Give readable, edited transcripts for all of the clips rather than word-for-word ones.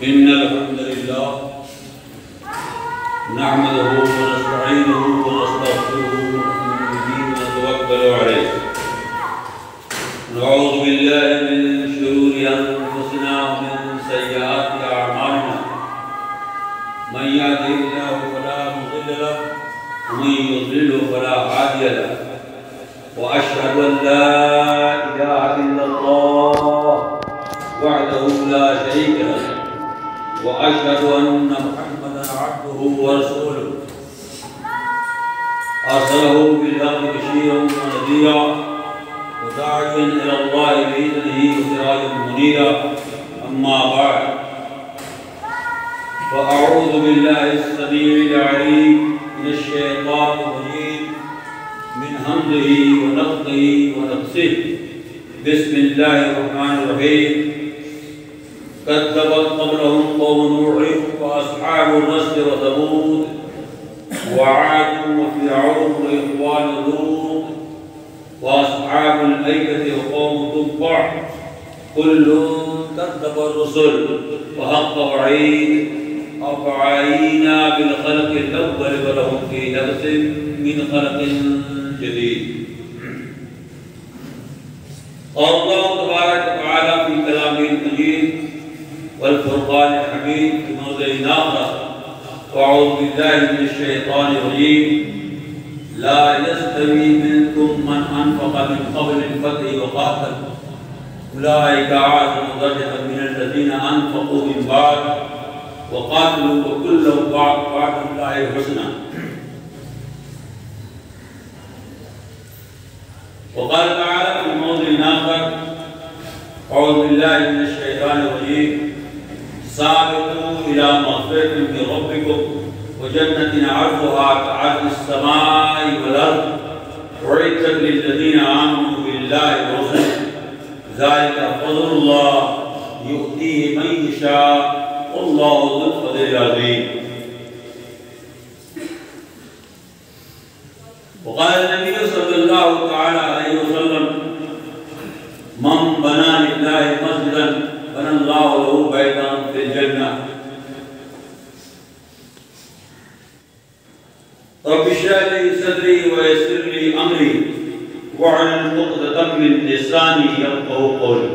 إن الحمد لله نحمده ونستعينه ونستغفره ونؤمن به ونتوكل عليه نعوذ بالله من شرور أنفسنا ومن سيئات أعمالنا من يهده الله فلا مضل له ومن يضلل فلا هادي له وأشهد أن لا إله إلا الله وحده لا شريك له وأشهد أن محمدًا عبده ورسوله أرسله بالحق بشيرا ونذيرا وداعيا إلى الله بإذنه وسراجا منيرا أما بعد فأعوذ بالله السميع العليم من الشيطان الرجيم من همزه ونفخه ونفسه بسم الله الرحمن الرحيم كذبت قبلهم قوم نوح وأصحاب الرس وثمود وعاد وفرعون وإخوان لوط وأصحاب الأيكة وقوم تبع كل كذب الرسل وحق وعيد أفعينا بالخلق الأول ولهم في نفس من خلق جديد. قال الله تبارك وتعالى في كلامه المجيد والفرقان الحميد في موضع آخر وأعوذ بالله من الشيطان الرجيم لا يستوي منكم من أنفق من قبل الفتح وقاتل أولئك أعظم درجة من الذين أنفقوا من بعد وقاتلوا وكلا وعد الله الحسنى. وقال تعالى في موضع آخر أعوذ بالله من الشيطان الرجيم سابقوا إلى مغفرة من ربكم وجنة عرضها كعرض السماء والأرض أعدت للذين آمنوا بالله ورسله ذلك فضل الله يؤتيه من يشاء والله ذو الفضل العظيم. وقال النبي صلى الله تعالى عليه وسلم من بنى لله مسجدا بنى الله له بيتا في الجنة. رب اشرح لي صدري ويسر لي أمري واحلل عقدة من لساني يفقهوا قولي.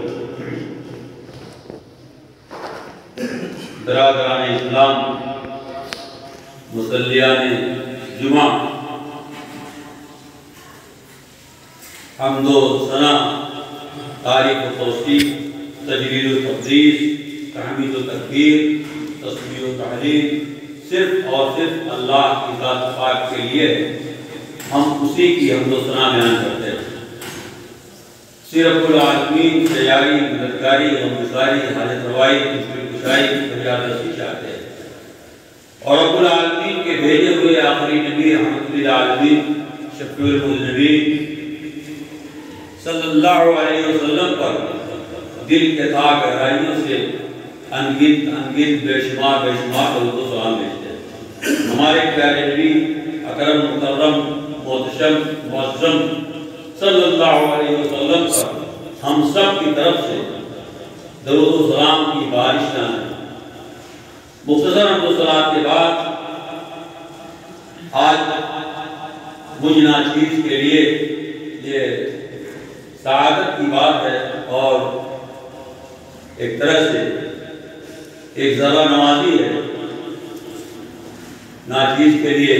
برادران اسلام، مصلیان جمعہ، حمد و ثنا، تعریف و توصیف، تجلیل و تقدیس، تحمید و تکبیر، تسبیح و تحلیل صرف اور صرف اللہ کی ذات پاک کے لیے. ہم اسی کی حمد و ثنا بیان کرتے ہیں. رب العالمین سے یاری، مددگاری، غمگساری، حاجت روائی، مشکل کشائی فریاد رسی چاہتے ہیں. اور رب العالمین کے بھیجے ہوئے آخری نبی رحمت للعالمین شفیع المذنبین صلی اللہ علیہ وسلم پر دل کے تھا گہرائیوں سے انگنت بے شمار درود و سلام بھیجتے ہیں. ہمارے پیارے نبی اکرم مکرم محتشم معظم صلی اللہ علیہ وسلم پر ہم سب کی طرف سے درود و سلام کی بارش نہ ہے. مختصر حمد و ثنا کے بعد آج مجھ ناچیز کے لیے یہ سعادت کی بات ہے اور ایک طرح سے ایک ذرہ نوازی ہے ناچیز کے لیے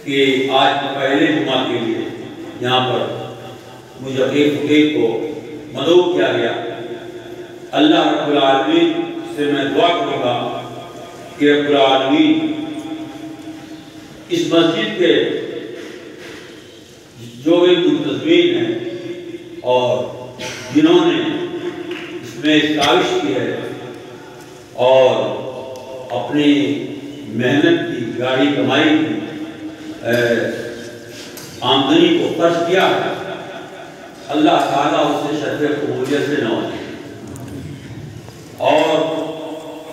کہ آج پہلے جمعہ کے لیے یہاں پر مجھے حقیق کو مدعو کیا گیا. اللہ رب العالمین سے میں دعا کروں گا کہ رب العالمین اس مسجد کے جو بھی منتظمین ہیں اور جنہوں نے اس میں کاوش کی ہے اور اپنی محنت کی گاڑی کمائی کی آمدنی کو خرچ کیا ہے، اللہ تعالیٰ اسے شرف قبولیت سے نوازے. اور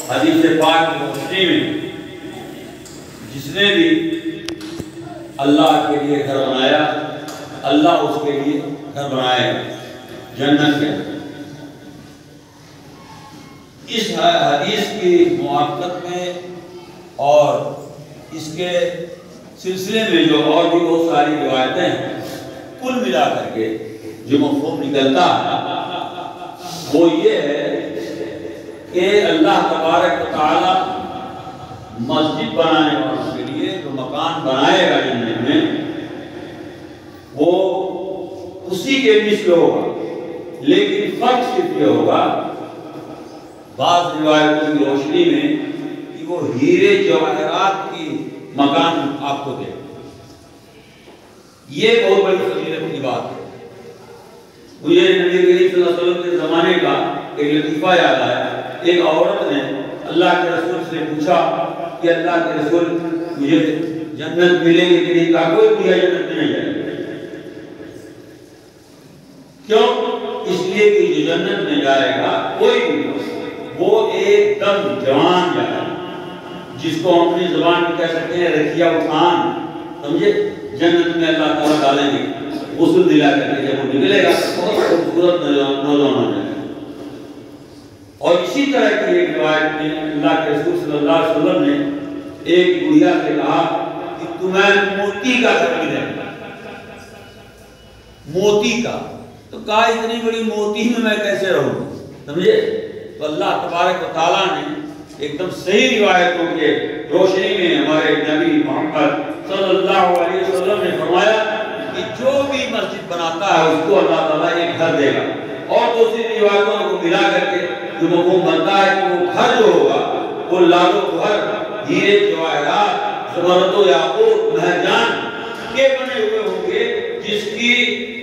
حدیث پاک روشنی میں جس نے بھی اللہ کے لیے گھر بنایا اللہ اس کے لیے گھر بنائے جنت کے. اس حدیث کی موافقت میں اور اس کے سلسلے میں جو اور بھی بہت ساری روایتیں ہیں، کل ملا کر کے جو مفہوم نکلتا ہے وہ یہ ہے کہ اللہ تبارک و تعالی مسجد بنانے والوں کے لیے جو مکان بنائے گا جنت میں وہ اسی کے مثل ہوگا، لیکن فرق صرف یہ ہوگا بعض روایتوں کی روشنی میں کہ وہ ہیرے جواہرات کی مکان آپ کو دے. یہ بہت بڑی فضیلت کی بات ہے. مجھے نبی کریم صلی اللہ علیہ وسلم کے زمانے کا ایک لطیفہ یاد آیا. ایک عورت نے اللہ کے رسول سے پوچھا کہ اللہ کے رسول مجھے جنت ملے گی کہ نہیں؟ کہا کوئی مجھے جنت نہیں جائے. کیوں؟ اس لیے کہ جو جنت میں جائے گا کوئی بھی وہ ایک دم جوان جائے گا، جس کو ہم اپنی زبان میں کہہ سکتے ہیں رکھیا اٹھان. سمجھے؟ جنت میں اللہ تعالیٰ ڈالیں گے غسل دلا کر کے جب وہ نکلے گا بہت خوبصورت نوجوان ہو جائے گا. اور اسی طرح کی ایک روایت میں اللہ کے رسول صلی اللہ علیہ وسلم نے ایک بڑھیا سے کہا کہ تمہیں موتی کا گھر ملے گا. موتی کا. تو کہا اتنی بڑی موتی میں کیسے رہوں؟ سمجھے؟ تو اللہ تبارک و تعالیٰ نے ایک دم صحیح روایتوں کے روشنی میں ہمارے نبی محمد صلی اللہ علیہ وسلم نے فرمایا کہ جو بھی مسجد بناتا ہے اس کو اللہ تعالیٰ ایک گھر دے گا. اور دوسری روایتوں کو ملا کر کے جو مفہوم بنتا ہے کہ وہ گھر جو ہوگا وہ لال و گھر، ہیرے جواہرات، زمرد و یاقوت، مرجان کے بنے ہوئے ہوں گے، جس کی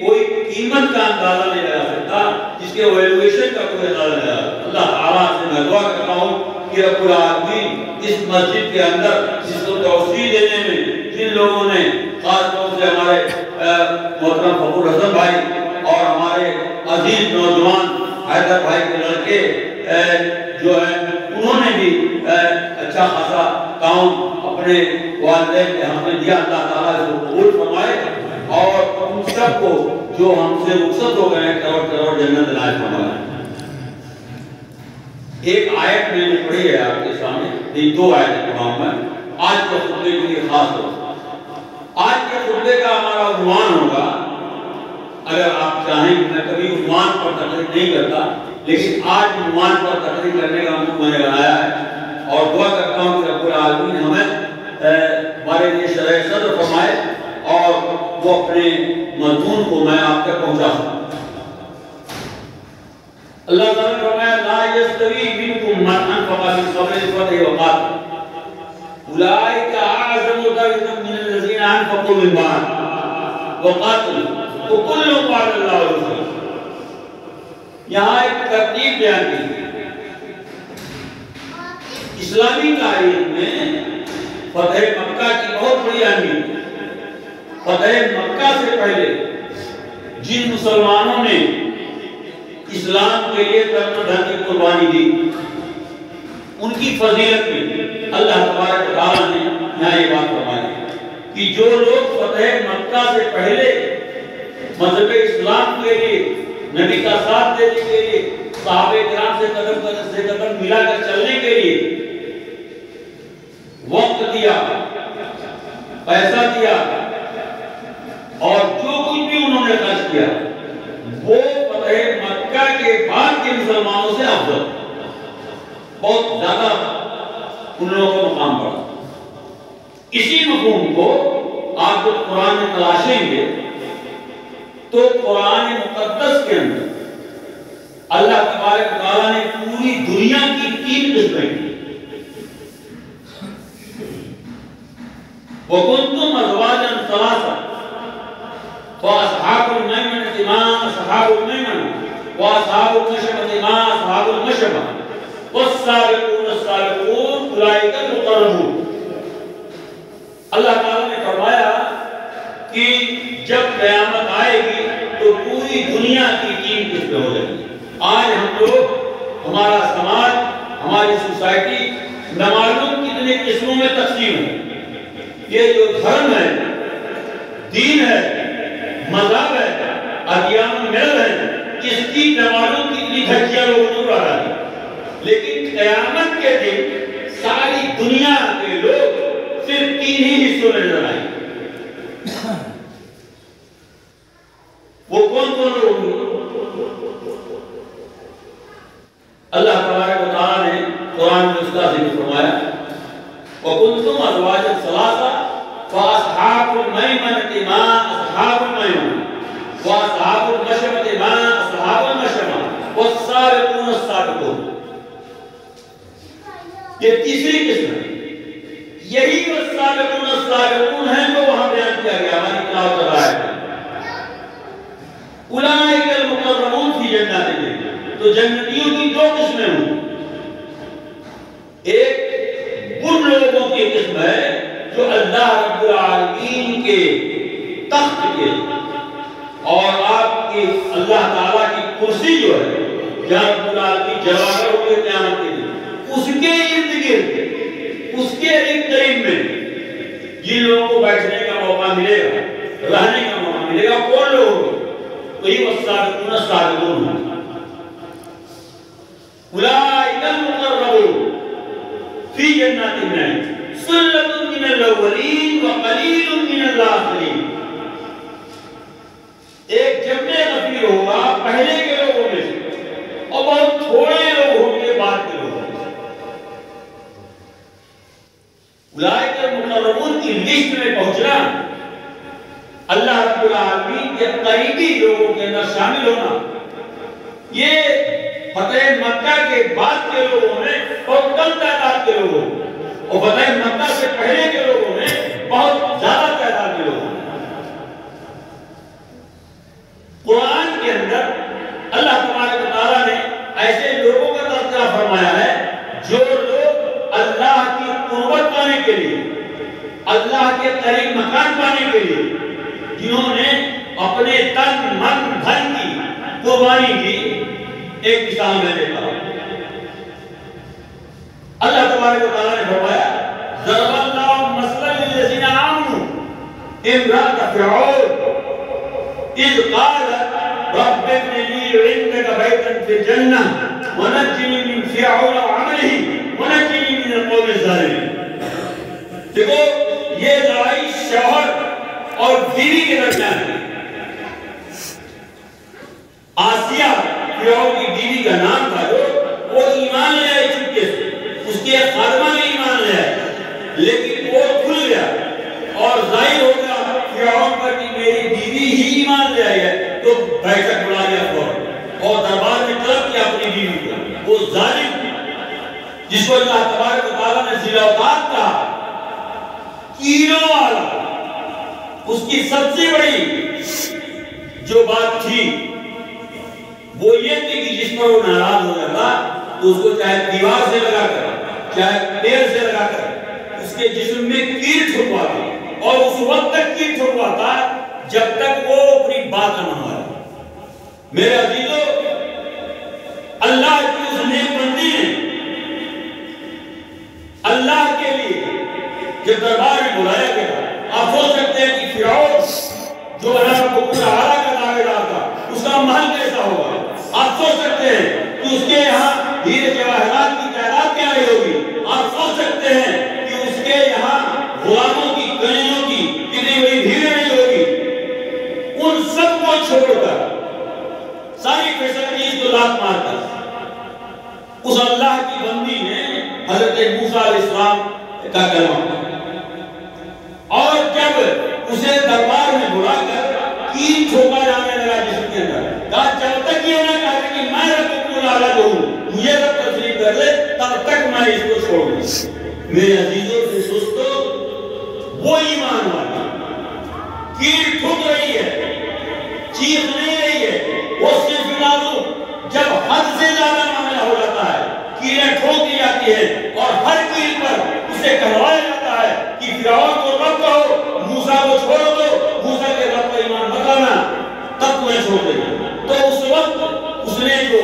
کوئی قیمت کا اندازہ نہیں لگا سکتا، جس کے ویلیویشن کا کوئی اندازہ نہیں لگا. اللہ تعالیٰ سے میں دعا کرتا ہوں کہ رب العالمین اس مسجد کے اندر جس کو توسیع دینے میں جن لوگوں نے خاص طور سے ہمارے محترم فخر حسن بھائی اور ہمارے عزیز نوجوان حیدر بھائی کے لڑکے جو ہیں انہوں نے بھی اچھا خاصا تعاون اپنے والدین کے ہم نے دیا. اللہ تعالیٰ اس کو قبول فرمائے اور ان سب کو جو ہم سے رخصت ہو گئے ہیں کروڑ کروڑ جنت عنایت فرمائے. ایک آیت میں نے پڑھی ہے آپ کے سامنے، یہ دو آیتیں تمام میں آج کے خطبے کے لیے خاص طور سے. آج کے خطبے کا ہمارا عنوان ہوگا، اگر آپ چاہیں کہ میں کبھی عنوان پر تقریر نہیں کرتا لیکن آج عنوان پر تقریر کرنے کا موقع میں نے بنایا ہے اور دعا کرتا ہوں کہ رب العالمین ہمیں ہمارے لیے شرح صدر فرمائے اور وہ اپنے مضمون کو میں آپ تک پہنچا سکوں. اللہ تعالیٰ نے فرمایا لا یستوی منکم من انفق من قبل الفتح وقاتل اولئک اعظم درجۃ من الذین انفقوا من بعد وقاتلوا وکل وعد اللہ الحسنى. یہاں ایک ترتیب بیان کی اسلامی تاریخ میں فتح مکہ کی بہت بڑی اہمیت. فتح مکہ سے پہلے جن مسلمانوں نے اسلام کے لیے تن و دھن کی قربانی دی ان کی فضیلت میں اللہ تبارک و تعالیٰ نے یہاں یہ بات فرمائی کہ جو لوگ فتح مکہ سے پہلے مذہب اسلام کے لیے نبی کا ساتھ دینے کے لیے صحابہ کرام سے قدم ملا کر چلنے کے لیے وقت دیا، پیسہ دیا اور جو کچھ بھی انہوں نے خرچ کیا وہ فتح مکہ کے بعد کے مسلمانوں سے افضل، بہت زیادہ ان لوگوں کو مقام پڑا. اسی مفہوم کو آپ جب قرآن میں تلاشیں گے تو قرآن مقدس کے اندر اللہ تبارک و تعالیٰ نے پوری دنیا کی 3 قسمیں کی. وَكُنْتُمْ أَزْوَاجًا ثَلَاثًا فَأَصْحَابُ الْمَيْمَنَةِ مَا أَصْحَابُ الْمَيْمَنَةِ وَأَصْحَابُ الْمَشْأَمَةِ مَا أَصْحَابُ الْمَشْأَمَةِ وَالسَّابِقُونَ السَّابِقُونَ أُولَئِكَ الْمُقَرَّبُونَ. اللہ تعالیٰ نے فرمایا کہ جب قیامت آئے گی تو پوری دنیا کی 3 قسمیں ہو جائیں گی. آج ہم لوگ، ہمارا سماج، ہماری سوسائٹی نامعلوم کتنے قسموں میں تقسیم ہے. یہ جو دھرم ہے، دین ہے، مذہب ہے، ادیان مل ہے، اس کی نامعلوم کتنی دھجیاں لوگوں کو آ رہی ہے. لیکن قیامت کے دن ساری دنیا کے لوگ صرف 3 ہی حصوں میں نظر آئیں گے۔ وہ کون کون لوگ ہوں گے؟ اللہ تبارک و تعالیٰ نے قرآن میں اس کا ذکر فرمایا وَكُنْتُمْ أَزْوَاجًا ثَلَاثَةً فَأَصْحَابُ الْمَيْمَنَةِ مَا أَصْحَابُ الْمَيْمَنَةِ وَأَصْحَابُ الْمَشْأَمَةِ مَا أَصْحَابُ الْمَشْأَمَةِ وَالسَّابِقُونَ السَّابِقُونَ۔ یہ تیسری قسم ہے، یہی والسابقون السابقون ہیں جو وہاں بیان کیا گیا ہماری تلاوت کر رہا ہے۔ اولئک المقربون فی جنات النعیم، تو جنتیوں کی 2 قسمیں ہوں، ایک ان لوگوں کی قسم ہے جو اللہ رب العالمین کے تخت کے اور آپ کی اللہ تعالیٰ کی کرسی جو ہے جہاں رب العالمین جلوہ کر ہوگی قیامت کے دن، اس کے ارد گرد اس کے قریب میں جن لوگوں کو بیٹھنے کا موقع ملے گا، رہنے کا موقع ملے گا، کون لوگ ہوگے؟ وہی والسابقون السابقون ہوں۔ اولئک المقربون فی جنات النعیم ثلۃ من الاولین وقلیل من الآخرین۔ ایک جمع غفیر ہوگا پہلے کے لوگوں میں سے اور بہت تھوڑے لوگ ہوں گے بعد کے لوگوں میں سے۔ اولئک المقربون کی لسٹ میں پہنچنا، اللہ رب العالمین کے قریبی لوگوں کے اندر شامل ہونا، یہ فتح مکہ کے بعد کے لوگوں میں بہت کم تعداد کے لوگوں اور فتح مکہ سے پہلے کے لوگوں میں بہت زیادہ تعداد کے لوگوں میں۔ قرآن کے اندر اللہ تبارک و تعالیٰ نے ایسے لوگوں کا تذکرہ فرمایا ہے جو لوگ اللہ کی قربت پانے کے لیے، اللہ کے قریب مکان پانے کے لیے، جنہوں نے اپنے تن من دھن کی قربانی کی۔ ایک مثال میں دیتا ہوں، اللہ تبارک و تعالیٰ نے فرمایا ضرب اللہ مثلا للذین آمنوا امرأة فرعون اذ قالت رب ابن لی عندک بیتا فی الجنہ ونجنی من فرعون وعملہ ونجنی من القوم الظالمین۔ دیکھو یہ لڑائی شوہر اور بیوی کے درمیان ہے۔ آسیہ فرعون کی بیوی کا نام تھا، جو وہ ایمان لے آئی چکے سے، اس کے خادمہ نے ایمان لے آئی، لیکن وہ کھل گیا اور ظاہر ہو گیا فرعون پر کہ میری بیوی ہی ایمان لے آئی ہے، تو بیٹھک بلا لیا فوراً اور دربار میں طلب کیا اپنی بیوی کو۔ وہ ظالم جس کو اللہ تبارک و تعالیٰ نے ذی الاوقات کہا، کیلوں والا، اس کی سب سے بڑی جو بات تھی وہ یہ تھی کہ جس پر وہ ناراض ہو جاتا تو اس کو چاہے دیوار سے لگا کر، چاہے پیر سے لگا کر اس کے جسم میں کیل ٹھکواتا، اور اس وقت تک کیل ٹھکواتا جب تک وہ اپنی بات نہ مانے۔ میرے عزیزو، اللہ کی اس نیک بندی نے اللہ کے لیے جب دربار میں بلایا گیا، آپ سوچ سکتے ہیں کہ فرعون جو اللہ کو پورا اعلیٰ کا دعوے دار تھا، اس کا محل کیسا ہوگا؟ آپ سوچ سکتے ہیں کہ اس کے یہاں ہیرے جواہرات کی تعداد کیا رہی ہوگی؟ آپ سوچ سکتے ہیں کہ اس کے یہاں غلاموں کی، کنیزوں کی کتنی بڑی بھیڑ رہی ہوگی۔ ان سب کو چھوڑ کر، ساری فیسلٹیز کو لات مار کر، اس اللہ کی بندی نے حضرت موسیٰ علیہ السلام کا کلمہ، اور جب اسے دربار میں بلا کر کیل ٹھوکا جانے لگا جسم کے اندر، کہا جب تک یہ نہ کہا کہ میں رب العالیٰ جو ہوں، مجھے رب تسلیم کر لے، تب تک میں اس کو چھوڑ دوں۔ میرے عزیزوں سے دوستو، وہ ایمان والا کیل ٹھوک رہی ہے، چیخ نہیں رہی ہے، وہ صرف لازو جب حد سے زیادہ معاملہ ہو جاتا ہے، کیلیں ٹھوک دی جاتی ہے اور ہر کیل پر اسے کہوایا جاتا ہے کہ فرعون کو رب کہو، موسیٰ کو چھوڑ دو، موسیٰ کے رب پر ایمان مت لانا، تب تمہیں چھوڑ دے گا۔ تو اس وقت اس نے جو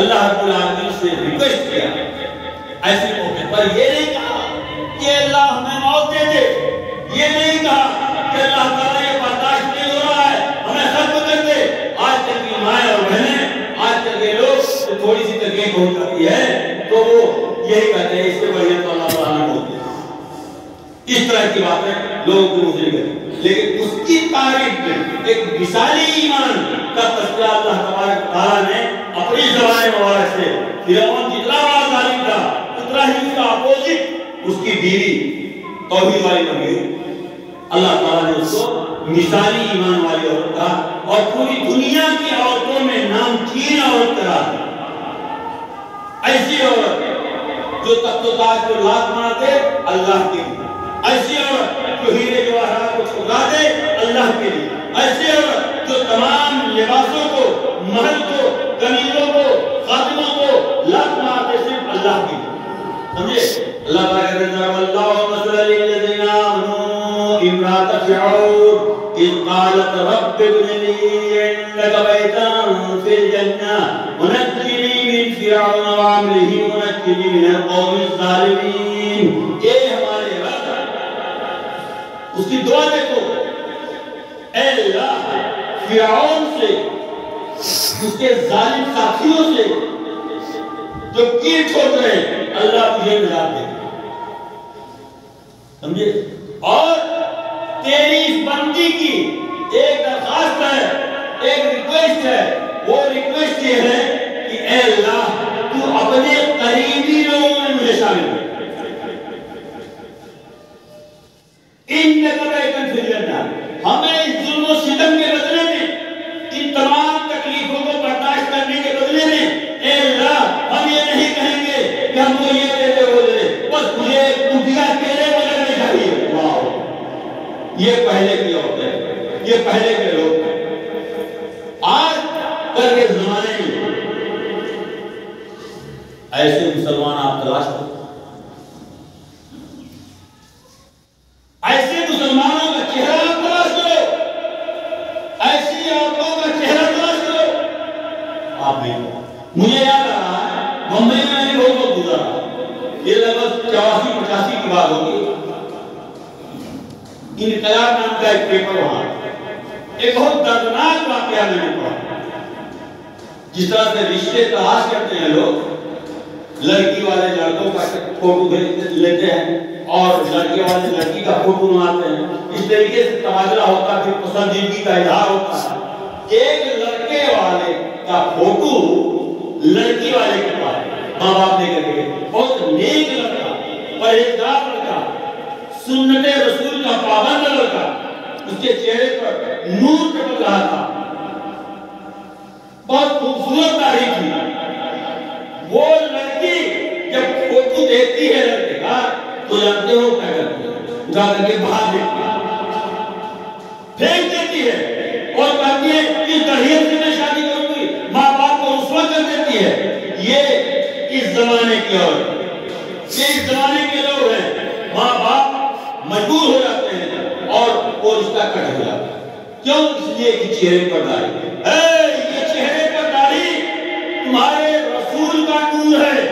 اللہ رب العالمین سے ریکویسٹ کیا، ایسے موقع پر یہ نہیں کہا کہ اللہ ہمیں موت دے دے، یہ نہیں کہا کہ اللہ تعالیٰ یہ برداشت نہیں ہو رہا ہے، ہمیں ختم کر دے۔ آج تک کی مائیں اور بہنیں، آج تک یہ لوگ تھوڑی سی تک یہ پہنچ جاتی ہے تو وہ یہی کہتے ہیں اس سے بڑھیا تو اللہ تعالیٰ نے بولتے ہیں۔ اس طرح کی باتیں لوگوں کو مسلم کریں، لیکن اس کی تعریف میں ایک مثالی ایمان کا تذکرہ اللہ تبارک تعالیٰ نے اپنی زبان مبارک سے، فرعون جتنا بڑا ظالم تھا اتنا ہی اس کا اپوزٹ اس کی بیوی توحید والی مریم، اللہ تعالیٰ نے اس کو مثالی ایمان والی عورت کہا اور پوری دنیا کی عورتوں میں نامچین عورت قرار دیا۔ ایسی عورت جو تخت و تاج کو لات مار دے اللہ کے لیے، ایسی عورت جو ہیرے جواہرات کو چھپا دے اللہ کے لیے، ایسی عورت جو تمام لباسوں کو، محل کو، قمیضوں کو، خاتموں کو لات مار دے صرف اللہ کے لیے۔ سمجھے؟ اللہ تعالیٰ کہتے ہیں واللہ مثل للذین آمنوا امرأة فرعون اذ قالت رب ابن لي عندك بيتا في الجنة ونجني من فرعون وعمله ونجني من القوم الظالمين۔ یہ ہمارے رب اس کی دعا دیکھو، اے اللہ فرعون سے، اس کے ظالم ساتھیوں سے جو کیڑ چھوڑ رہے ہیں، اللہ مجھے نجات دے، سمجھے؟ اور تیری اس بندی کی ایک درخواست ہے، ایک ریکویسٹ ہے، وہ ریکویسٹ یہ ہے کہ اے اللہ تو اپنے قریبی لوگوں میں مجھے شامل کر۔ ہمیں اس ظلم و ستم کے بدلے میں، ان تمام تکلیفوں کو برداشت کرنے کے بدلے میں، اے اللہ ہم یہ نہیں کہیں گے کہ ہم کو یہ دے دے وہ دے دے، بس مجھے کٹیا کیلے بدلنے چاہیے۔ واہ، یہ پہلے کی عورت ہے، یہ پہلے کے لوگ ہیں۔ آج کل کے زمانے میں ایسے مسلمان آپ تلاش کرو، ایسے مسلمانوں کا چہرہ آپ تلاش کرو، ایسی عورتوں کا چہرہ تلاش کرو، آپ نہیں۔ مجھے یاد آ رہا ہے ممبئی میں نے بہت گزارا، یہ لگ بھگ 84-85 کی بات ہوگی، انقلاب نام کا ایک پیپر وہاں، ایک بہت دردناک واقعہ میں نے پڑھا، جس طرح سے رشتے تلاش کرتے ہیں لوگ، لڑکی والے لڑکوں کا فوٹو لیتے ہیں اور لڑکے والے لڑکی کا فوٹو بناتے ہیں، اس طریقے سے تبادلہ ہوتا ہے، پھر پسندیدگی کا اظہار ہوتا ہے۔ ایک لڑکے والے کا فوٹو لڑکی والے کے پاس ماں باپ نے کر کے، بہت نیک لڑکا، پرہیزگار لڑکا، سنت رسول کا پابند لڑکا، اس کے چہرے پر نور ٹپک رہا تھا، بہت خوبصورت داڑھی تھی۔ وہ لڑکی جب فوٹو دیکھتی ہے لڑکے کا تو جانتے ہو کیا کرتی ہے، اٹھا کر کے باہر دیکھتی ہے، پھینک دیتی ہے اور کہتی ہے اس دہیت سے میں شادی کروں گی، ماں باپ کو رسوا کر دیتی ہے۔ یہ اس زمانے کی عورت، یہ اس زمانے کے لوگ ہیں، ماں باپ مجبور ہو جاتے ہیں اور وہ رشتہ کٹ ہو جاتا ہے، کیوں؟ اس لیے کہ چہرے پر داڑھی، یہ چہرے پر داڑھی تمہارے رسول کا نور ہے،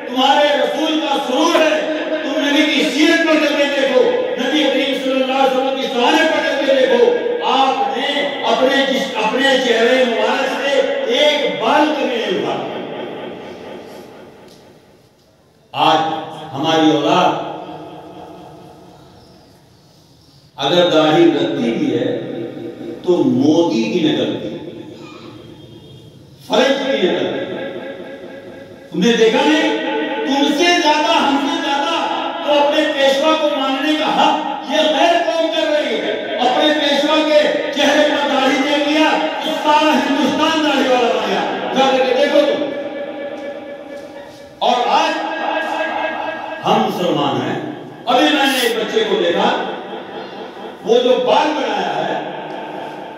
تمہارے رسول کا سرور ہے۔ تم نبی کی سیرت پڑھ کر کے دیکھو، نبی کریم صلی اللہ علیہ وسلم کی سوانح پڑھ کر کے دیکھو، آپ نے اپنے چہرے مبارک سے ایک بال کبھی نہیں اٹھایا۔ آج ہماری اولاد اگر داڑھی رکھتی بھی ہے تو مودی کی نقل کی، فرنچ کی نقل کی۔ تم نے دیکھا نہیں؟ تم سے زیادہ، ہم سے زیادہ تو اپنے پیشوا کو ماننے کا حق یہ غیر قوم کر رہی ہے۔ اپنے پیشوا کے چہرے پر داڑھی دیکھ لیا تو سارا ہندوستان داڑھی والا بن گیا، جا کر کے دیکھو تم۔ اور آج ہم مسلمان ہیں، ابھی میں نے ایک بچے کو دیکھا، وہ جو بال بنایا ہے،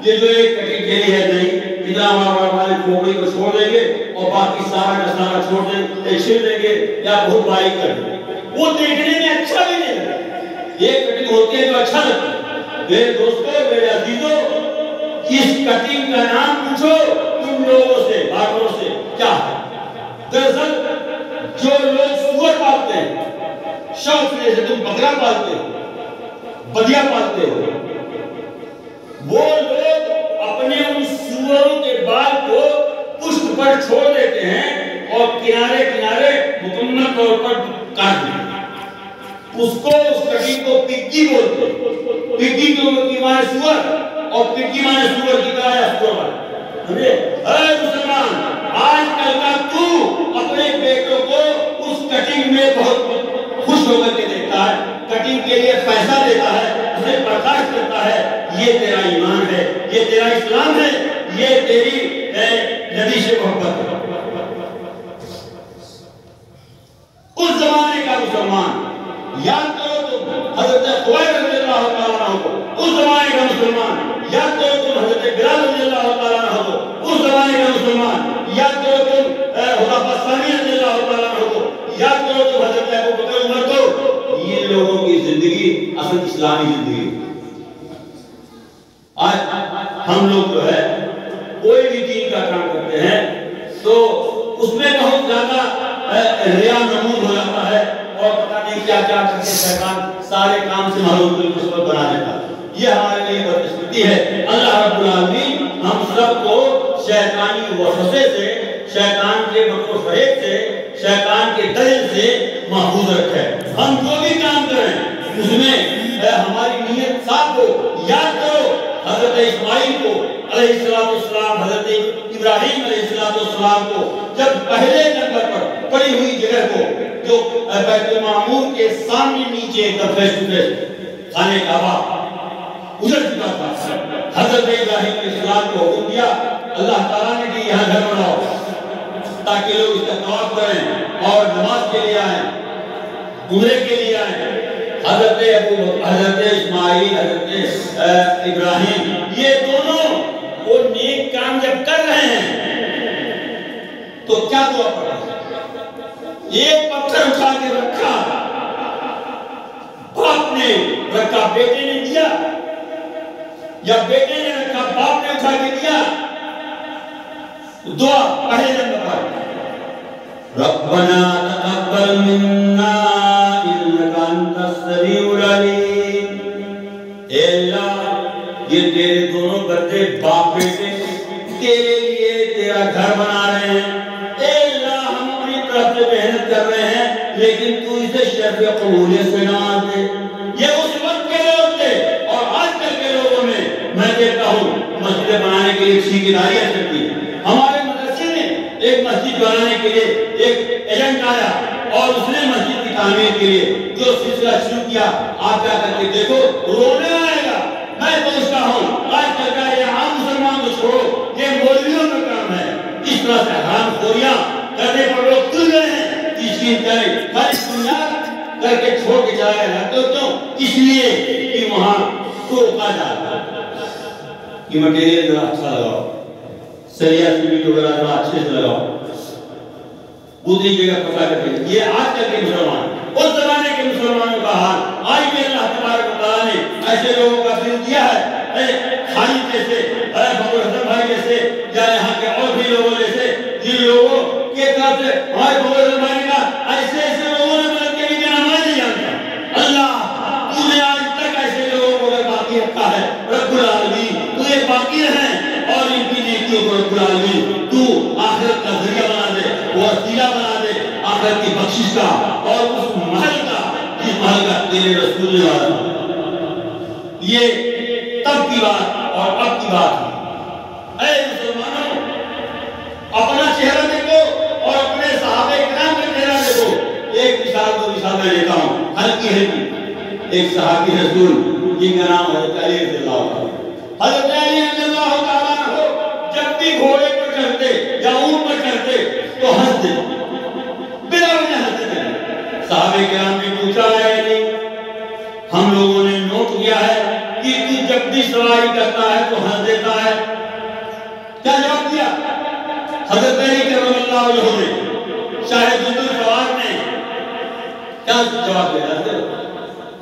یہ جو ایک کٹنگ کے لیے ہے نہیں، اتنا ہمارے کھوپڑی کو چھوڑ دیں گے اور باقی سارا کا سارا چھوڑ دیں، چھیل دیں گے یا بہت باریک کر دیں گے، وہ دیکھنے میں اچھا بھی نہیں لگتا۔ یہ کٹنگ ہوتی ہے تو اچھا لگتا ہے۔ میرے دوستوں، میرے عزیزوں، اس کٹنگ کا نام پوچھو تم لوگوں سے، باربروں سے، کیا ہے؟ دراصل جو لوگ سور پالتے ہیں، شوق سے، جیسے تم بکرا پالتے ہو، بدیا پالتے ہو، وہ لوگ اپنے ان سوروں کے بال کو پشت پر چھوڑ دیتے ہیں اور اور کنارے کنارے مکمل طور پر کاٹ دیں. اس کٹنگ کو پگی بولتے ہیں. پگی کی معنی سور اور پگی معنی سور کی طرح ہے سور والے. اے مسلمان آج کل کا تو اپنے بیٹوں کو اس کٹنگ میں بہت خوش ہو کر کے دیکھتا ہے, کٹنگ کے لیے پیسہ دیتا ہے, اسے برداشت کرتا ہے. یہ تیرا ایمان ہے, یہ تیرا اسلام ہے, یہ تیری نبی سے محبت ہے. اس زمانے کا مسلمان یاد کرو تم حضرت خبیب رضی اللہ تعالیٰ عنہ کو, اس زمانے کا مسلمان یاد کرو تم حضرت بلال رضی اللہ تعالیٰ عنہ کو, اس زمانے کا مسلمان یاد کرو تم حذیفہ ثانی رضی اللہ تعالیٰ عنہ کو, یاد کرو تم حضرت ابوبکر عمر کو. یہ لوگوں کی زندگی اصل اسلامی زندگی. آج ہم لوگ جو ہے کوئی بھی دین کا کام کرتے ہیں تو اس میں بہت زیادہ ریا نمود ہو جاتا ہے اور پتہ نہیں کیا کیا کر کے شیطان سارے کام سے محروم بالکل بنا دیتا ہے. یہ ہمارے لیے بدقسمتی ہے. اللہ رب العالمین ہم سب کو شیطانی وسوسے سے, شیطان کے مکر و فریب سے, شیطان کے دجل سے محفوظ رکھے. ہم جو بھی کام کریں اس میں ہماری نیت صاف ہو. یاد کرو حضرت اسماعیل کو علیہ السلام, حضرت ابراہیم علیہ السلام کو جب پہلے نمبر پر پڑی ہوئی جگہ کو جو بیت المعمور کے سامنے نیچے ایک فیس ٹو فیس خانہ کعبہ اجڑ چکا تھا, حضرت ابراہیم علیہ السلام کو حکم دیا اللہ تعالیٰ نے کہ یہاں گھر بناؤ تاکہ لوگ اس کا طواف کریں اور نماز کے لیے آئیں, عمرے کے لیے آئیں. حضرت اسماعیل, حضرت ابراہیم, یہ دونوں وہ نیک کام جب کر رہے ہیں تو کیا دعا پڑھا؟ ایک پتھر اٹھا کے رکھا, باپ نے رکھا بیٹے نے دیا, یا بیٹے نے رکھا باپ نے اٹھا کے دیا. دعا پہلے نمبر پر ربنا تقبل منا انک انت السمیع العلیم. اے اللہ یہ تیرے دونوں بندے باپ بیٹے تیرے لیے تیرا گھر بنا رہے ہیں. اے اللہ ہم اپنی طرف سے محنت کر رہے ہیں لیکن تو اسے شرف قبولیت سے نواز دے. یہ اس وقت کے لوگ تھے اور آج کل کے لوگوں میں دیکھتا ہوں مسجد بنانے کے لیے ٹھیکیداریاں چلتی ہیں. ہمارے مدرسے میں ایک مسجد بنانے کے لیے ایک ایجنٹ آیا اور اس نے مسجد کی تعمیر کے لیے جو سلسلہ شروع کیا, آپ جا کر کے دیکھو رونے آئے گا. میں پوچھتا ہوں آج کل کا یہ عام مسلمان کو چھوڑو, یہ مولویوں کا کام ہے. اس طرح سے حرام خوریاں کرنے پر لوگ تل گئے ہیں. اس کی خالی بنیاد کر کے چھوڑ کے چلا گیا تو کیوں؟ اس لیے کہ وہاں روکا جاتا ہے کہ مٹیریل ذرا اچھا لگاؤ, سریا سیمنٹ وغیرہ ذرا اچھے سے لگاؤ, دوسری جگہ پکا کر کے. یہ آج کل کے مسلمان, اس زمانے کے مسلمانوں کا حال. آج بھی اللہ تبارک و تعالیٰ نے ایسے لوگوں کا دل دیا ہے, خانی جیسے, فخر حسن بھائی جیسے, یا یہاں کے اور بھی لوگوں جیسے, جن لوگوں کے طرف سے ہمارے فخر حسن بھائی کا ایسے لوگوں نے مدد کے لیے نماز نہیں جانتا. اللہ تو نے آج تک ایسے لوگوں کو باقی رکھا ہے. رب العالمین تو یہ باقی رہیں اور ان کی نیکیوں کو رب العالمین تو آخرت کا ذریعہ بنا دے, وسیلہ بنا دے آخرت کی بخشش کا اور اس محل کا جس محل کا تیرے رسول نے وعدہ. یہ تب کی بات اور اب کی بات ہے. اے مسلمانوں اپنا چہرہ دیکھو اور اپنے صحابہ کرام کا چہرہ دیکھو. ایک مثال دو مثال میں لیتا ہوں ہلکی. ایک صحابی رسول جن کا نام حضرت علی رضی اللہ عنہ. حضرت علی رضی اللہ تعالیٰ عنہ جب بھی گھوڑے پر چڑھتے یا اونٹ پر چڑھتے تو ہنستے, بلا وجہ ہنستے. صحابہ کرام نے پوچھا ہے علی, ہم لوگوں نے نوٹ کیا ہے کہ تو جب بھی سواری کرتا ہے تو ہنس دیتا ہے. کیا جواب دیا حضرت علی کرم اللہ وجہہ نے؟ شاہد سوار نے کیا جواب دیا؟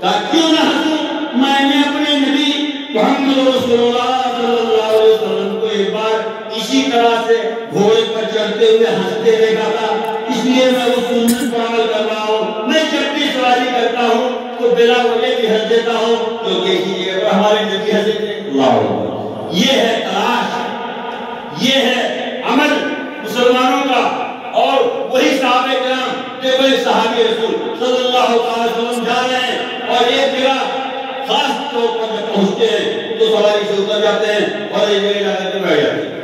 کہا کیوں نہ ہنسوں, میں نے اپنے نبی محمد رسول اللہ صلی اللہ علیہ وسلم کو ایک بار اسی طرح سے گھوڑے پر چڑھتے ہوئے ہنستے دیکھا تھا, اس لیے میں اس سنت پر عمل کر رہا ہوں. میں جب بھی سواری کرتا ہوں تو بلا وجہ بھی ہنس دیتا ہوں کیونکہ اسی جگہ پر ہمارے نبی ہنسے تھے. یہ ہے تلاش, یہ ہے عمل مسلمانوں کا, اور وہی صحابہ کرام دیکھو ایک صحابی رسول صلی اللہ علیہ وسلم جا رہے ہیں اور ایک جگہ خاص طور پر جب پہنچتے ہیں تو سواری سے اتر جاتے ہیں اور ایک جگہ جا کر کے بیٹھ جاتے ہیں.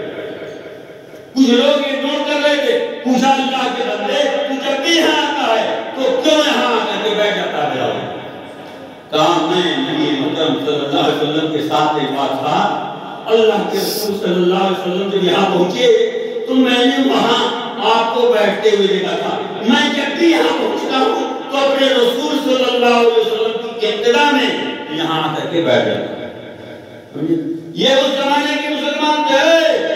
کچھ لوگ اگنور کر رہے تھے. پوچھا اللہ کے بندے تو جب بھی یہاں آتا ہے تو کیوں یہاں آ کر کے بیٹھ جاتا ہے؟ کہا میں نبی محترم صلی اللہ علیہ وسلم کے ساتھ ایک بات تھا. اللہ کے رسول صلی اللہ علیہ وسلم جب یہاں پہنچے تو میں نے وہاں آپ کو بیٹھتے ہوئے دیکھا تھا. میں جب بھی یہاں پہنچتا ہوں تو اپنے رسول صلی اللہ علیہ وسلم کی ابتدا میں یہاں آ کر کے بیٹھ جاتا ہوں. یہ اس زمانے کے مسلمان تھے,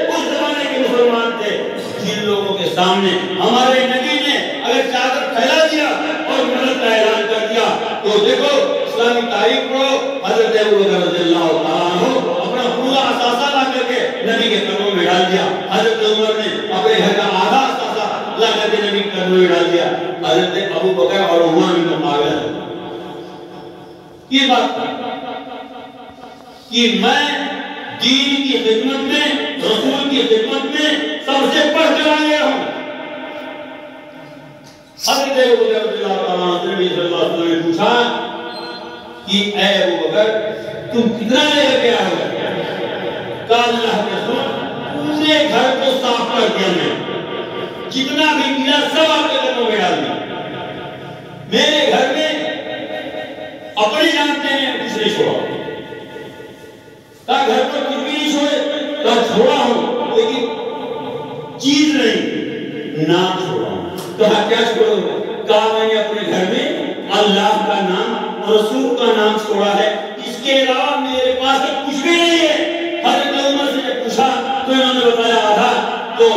اس زمانے کے مسلمان تھے جن لوگوں کے سامنے ہمارے نبی نے اگر چادر پھیلا دیا اور مدد کا اعلان کر دیا تو دیکھو اسلامی تاریخ پڑھو, حضرت ابوبکر رضی اللہ تعالیٰ عنہ اپنا پورا اثاثہ لا کر کے نبی کے قدموں میں ڈال دیا. حضرت عمر نے اپنے گھر کا آدھا اثاثہ لا کر کے نبی کے قدموں میں ڈال دیا. حضرت ابوبکر اور عمر بھی مقابلہ ہے. یہ بات کہ میں دین کی خدمت میں, رسول کی خدمت میں سب سے بڑھ کر آیا ہوں. حضرت ابوبکر رضی اللہ تعالیٰ عنہ نبی صلی اللہ علیہ وسلم نے پوچھا کہ اے ابوبکر تم کتنا لے کر کے آئے ہو؟ کہا اللہ کے رسول پورے گھر کو صاف کر دیا میں, جتنا بھی ملا سب آپ کے قدموں میں ڈال دیا. میرے گھر میں اپنے جانتے ہیں کچھ نہیں چھوڑا. کہا گھر پر کچھ بھی نہیں چھوڑے؟ کہا چھوڑا ہوں لیکن چیز نہیں, نام چھوڑا ہوں. کہا کیا چھوڑا ہوں؟ کہا میں نے اپنے گھر میں اللہ کا نام, رسول کا نام چھوڑا ہے, اس کے علاوہ میرے پاس کچھ بھی نہیں ہے. حضرت عمر سے جب پوچھا تو انہوں نے بتایا آدھا. تو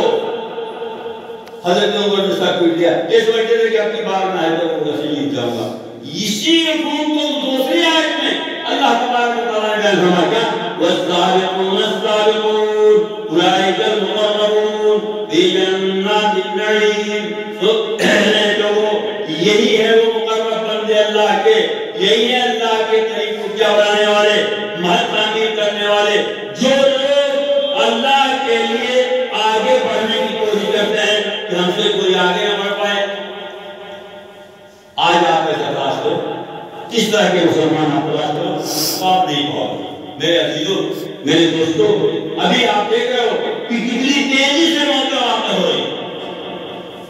حضرت عمر نے سر پیٹ دیا اس وجہ سے کہ اپنی بار میں آئے تو وہ سے جیت جاؤں گا. اسی حکم کو دوسری آیت میں اللہ تبارک و تعالیٰ نے فرمایا کیا والسابقون السابقون اولئک المقربون فی جنات النعیم. یہی ہے وہ مقرب بندے اللہ کے, یہی ہے اللہ کے قریب پہنچا بنانے والے, محل تعمیر کرنے والے, جو لوگ اللہ کے لیے آگے بڑھنے کی کوشش کرتے ہیں کہ ہم سے کوئی آگے نہ بڑھ پائے. آج آپ ایسا تلاش کرو, کس طرح کے مسلمان آپ تلاش کرو, آپ نہیں پاؤ. میرے عزیزوں, میرے دوستوں, ابھی آپ دیکھ رہے ہو کہ کتنی تیزی سے موتیں واقع ہو رہی ہیں.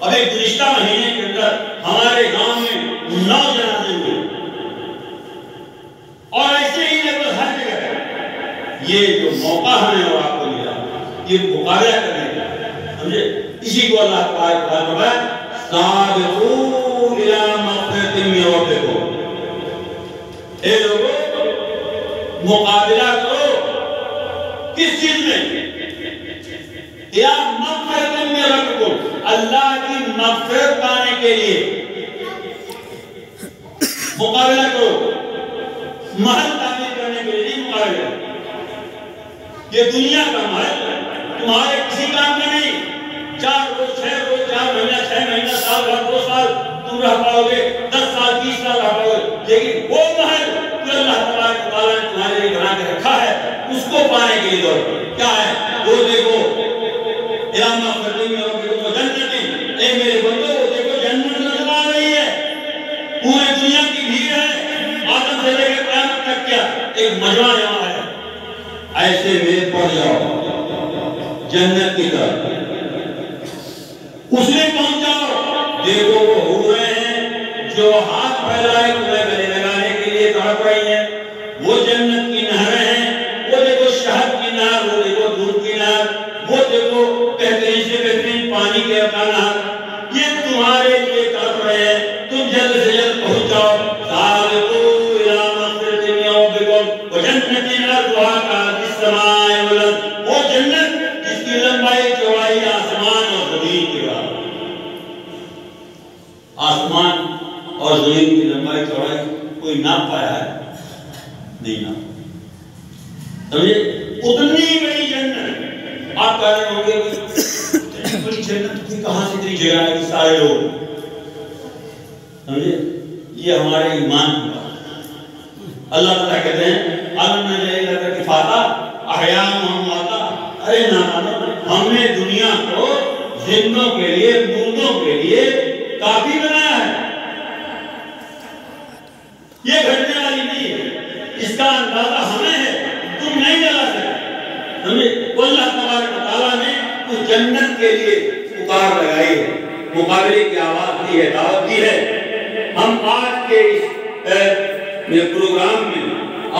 اب ایک گزشتہ مہینے کے اندر ہمارے گاؤں میں 9 جنازے ہوئے اور ایسے ہی لگ بھگ ہر جگہ. یہ جو موقع ہمیں اور آپ کو ملا یہ مقابلہ کرنے کا, سمجھے, اسی کو اللہ تعالیٰ فرمایا سابقوا الی مغفرۃ من ربکم. اے لوگوں مقابلہ کرو کس چیز میں؟ یا مغفرۃ من ربکم, اللہ کی مغفرت پانے کے لیے مقابلہ کرو. محل تعمیر کرنے کے لیے نہیں مقابلہ. یہ دنیا کا محل تمہارے کسی کام کا نہیں. 4 روز 6 روز 4 مہینہ 6 مہینہ سال بھر 2 سال تم رہ پاؤ گے, 10 سال 20 سال رہ پاؤ گے, لیکن وہ محل جو اللہ تبارک و تعالیٰ نے تمہارے لیے بنا کے رکھا ہے اس کو پانے کے لیے دوڑ کیا ہے وہ دیکھو. یا مغفرۃ من ربکم وجنۃ, اے میرے بندو وہ دیکھو جنت نظر آ رہی ہے. پوری دنیا کی بھیڑ ہے, آدم سے لے کر قیامت تک کیا ایک مجمع یہاں ہے. ایسے میں پڑھ جاؤ جنت کی طرف, اس میں پہنچ جاؤ. دیکھو وہ حوریں ہیں جو ہاتھ پھیلائے تمہیں گلے لگانے کے لیے تڑپ رہی ہیں. وہ جنت کی نہریں ہیں, وہ دیکھو شہد کی نہر, وہ دیکھو دودھ کی نہر, وہ دیکھو بہترین سے بہترین پانی کے نہر. یہ تمہارے لیے تڑپ رہے ہیں, تم جلد سے جلد پہنچ جاؤ. سابقوا الی مغفرۃ من ربکم وجنۃ عرضها كعرض السماء والارض, وہ جنت جس کی لمبائی چوڑائی آسمان اور زمین کے برابر. آسمان اور زمین کی لمبائی چوڑائی کوئی ناپ پایا ہے؟ نہیں ناپ. سمجھے, اتنی بڑی جنت. آپ کہہ رہے ہوں گے بڑی جنت کی کہاں سے اتنی جگہ ہے کہ سارے لوگ, سمجھے, یہ ہمارے ایمان کی بات. اللہ تعالیٰ کہتے ہیں علم نجعل لک کفاتا احیاء وامواتا. ارے نامانو, ہم نے دنیا کو زندوں کے لیے, مردوں کے لیے, اس کا اندازہ ہمیں ہے، تم نہیں لگا سکتے۔ وہ اللہ تبارک و تعالیٰ نے اس جنت کے لیے پکار لگائی ہے، مقابلے کی آواز دی ہے، دعوت دی ہے۔ ہم آج کے اس پروگرام میں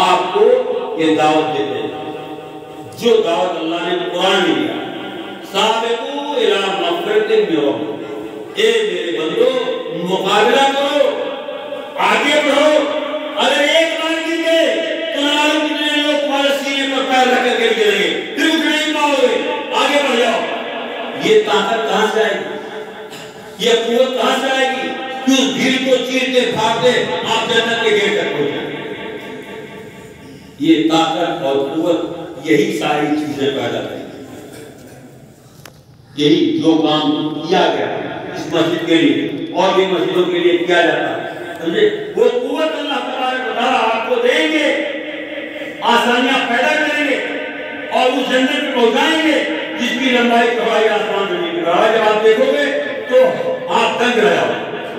آپ کو یہ دعوت دیتے ہیں، جو دعوت اللہ نے قرآن میں دیا، سابقوا الی مغفرۃ من ربکم، اے میرے بندو مقابلہ کرو، آگے بڑھو۔ اگر ایک بار گر گئے تو نہ معلوم کتنے لوگ تمہارے سینے پر پیر رکھ کر گر گئے، پھر اٹھ نہیں پاؤ گے، آگے بڑھ جاؤ۔ یہ طاقت کہاں سے آئے گی؟ یہ قوت کہاں سے آئے گی؟ کیوں دل کو چیرتے پھاڑتے آپ جنت کے گیٹ تک پہنچ جائیں؟ یہ طاقت اور قوت یہی ساری چیزیں پیدا کریں، یہی جو کام کیا گیا اس مسجد کے لیے اور بھی مسجدوں کے لیے کیا جاتا ہے، سمجھے؟ وہ قوت اللہ تبارک و تعالیٰ آپ کو دیں گے، آسانیاں پیدا کریں گے اور اس جنت میں پہنچائیں گے جس کی لمبائی چوڑائی آسمان زمین کی برابر۔ جب آپ دیکھو گے تو آپ دنگ رہ جاؤ۔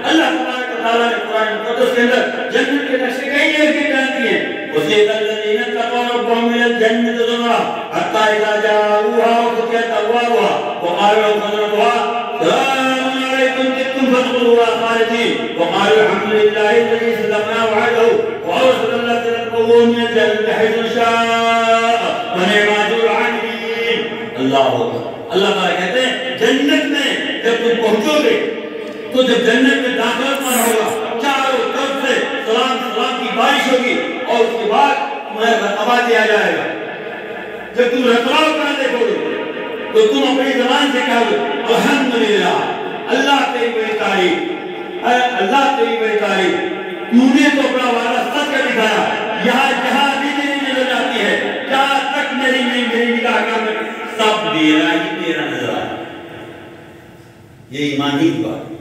اللہ تبارک و تعالیٰ نے قرآن مقدس کے اندر جنت کے نقشے کئی جگہ بیان کیے ہیں۔ وَسِيقَ الَّذِينَ اتَّقَوْا رَبَّهُمْ إِلَى الْجَنَّةِ زُمَرًا حَتَّىٰ إِذَا جَاءُوهَا وَفُتِحَتْ أَبْوَابُهَا وَقَالَ لَهُمْ خَزَنَتُهَا سَلَامٌ عَلَيْكُمْ طِبْتُمْ فَادْخُلُوهَا خَالِدِينَ وَقَالُوا الْحَمْدُ لِلَّهِ الَّذِي صَدَقَنَا وَعْدَهُ وَأَوْرَثَنَا الْأَرْضَ نَتَبَوَّأُ مِنَ الْجَنَّةِ حَيْثُ نَشَاءُ وَنِعْمَ أَجْرُ الْعَامِلِينَ۔ اللہ اکبر۔ اللہ تعالیٰ کہتے ہیں جنت میں جب تم پہنچو گے تو جب جنت میں داخل ہوگا چاروں طرف سے سلام سلام کی بارش ہوگی اور اس کے بعد تمہیں رتبہ دیا جائے گا۔ جب تم رتبہ کرنا دیکھو گے تو تم اپنی زبان سے کہو گے الحمدللہ، اللہ تیری بڑی تعریف، اللہ تیری بڑی تعریف، تو نے تو اپنا وعدہ سچ کر دکھایا۔ یہاں جہاں بھی میری نظر آتی ہے، جہاں تک میری نگاہ کا سب میرا ہی میرا نظر آیا۔ یہ ایمان ہی بات،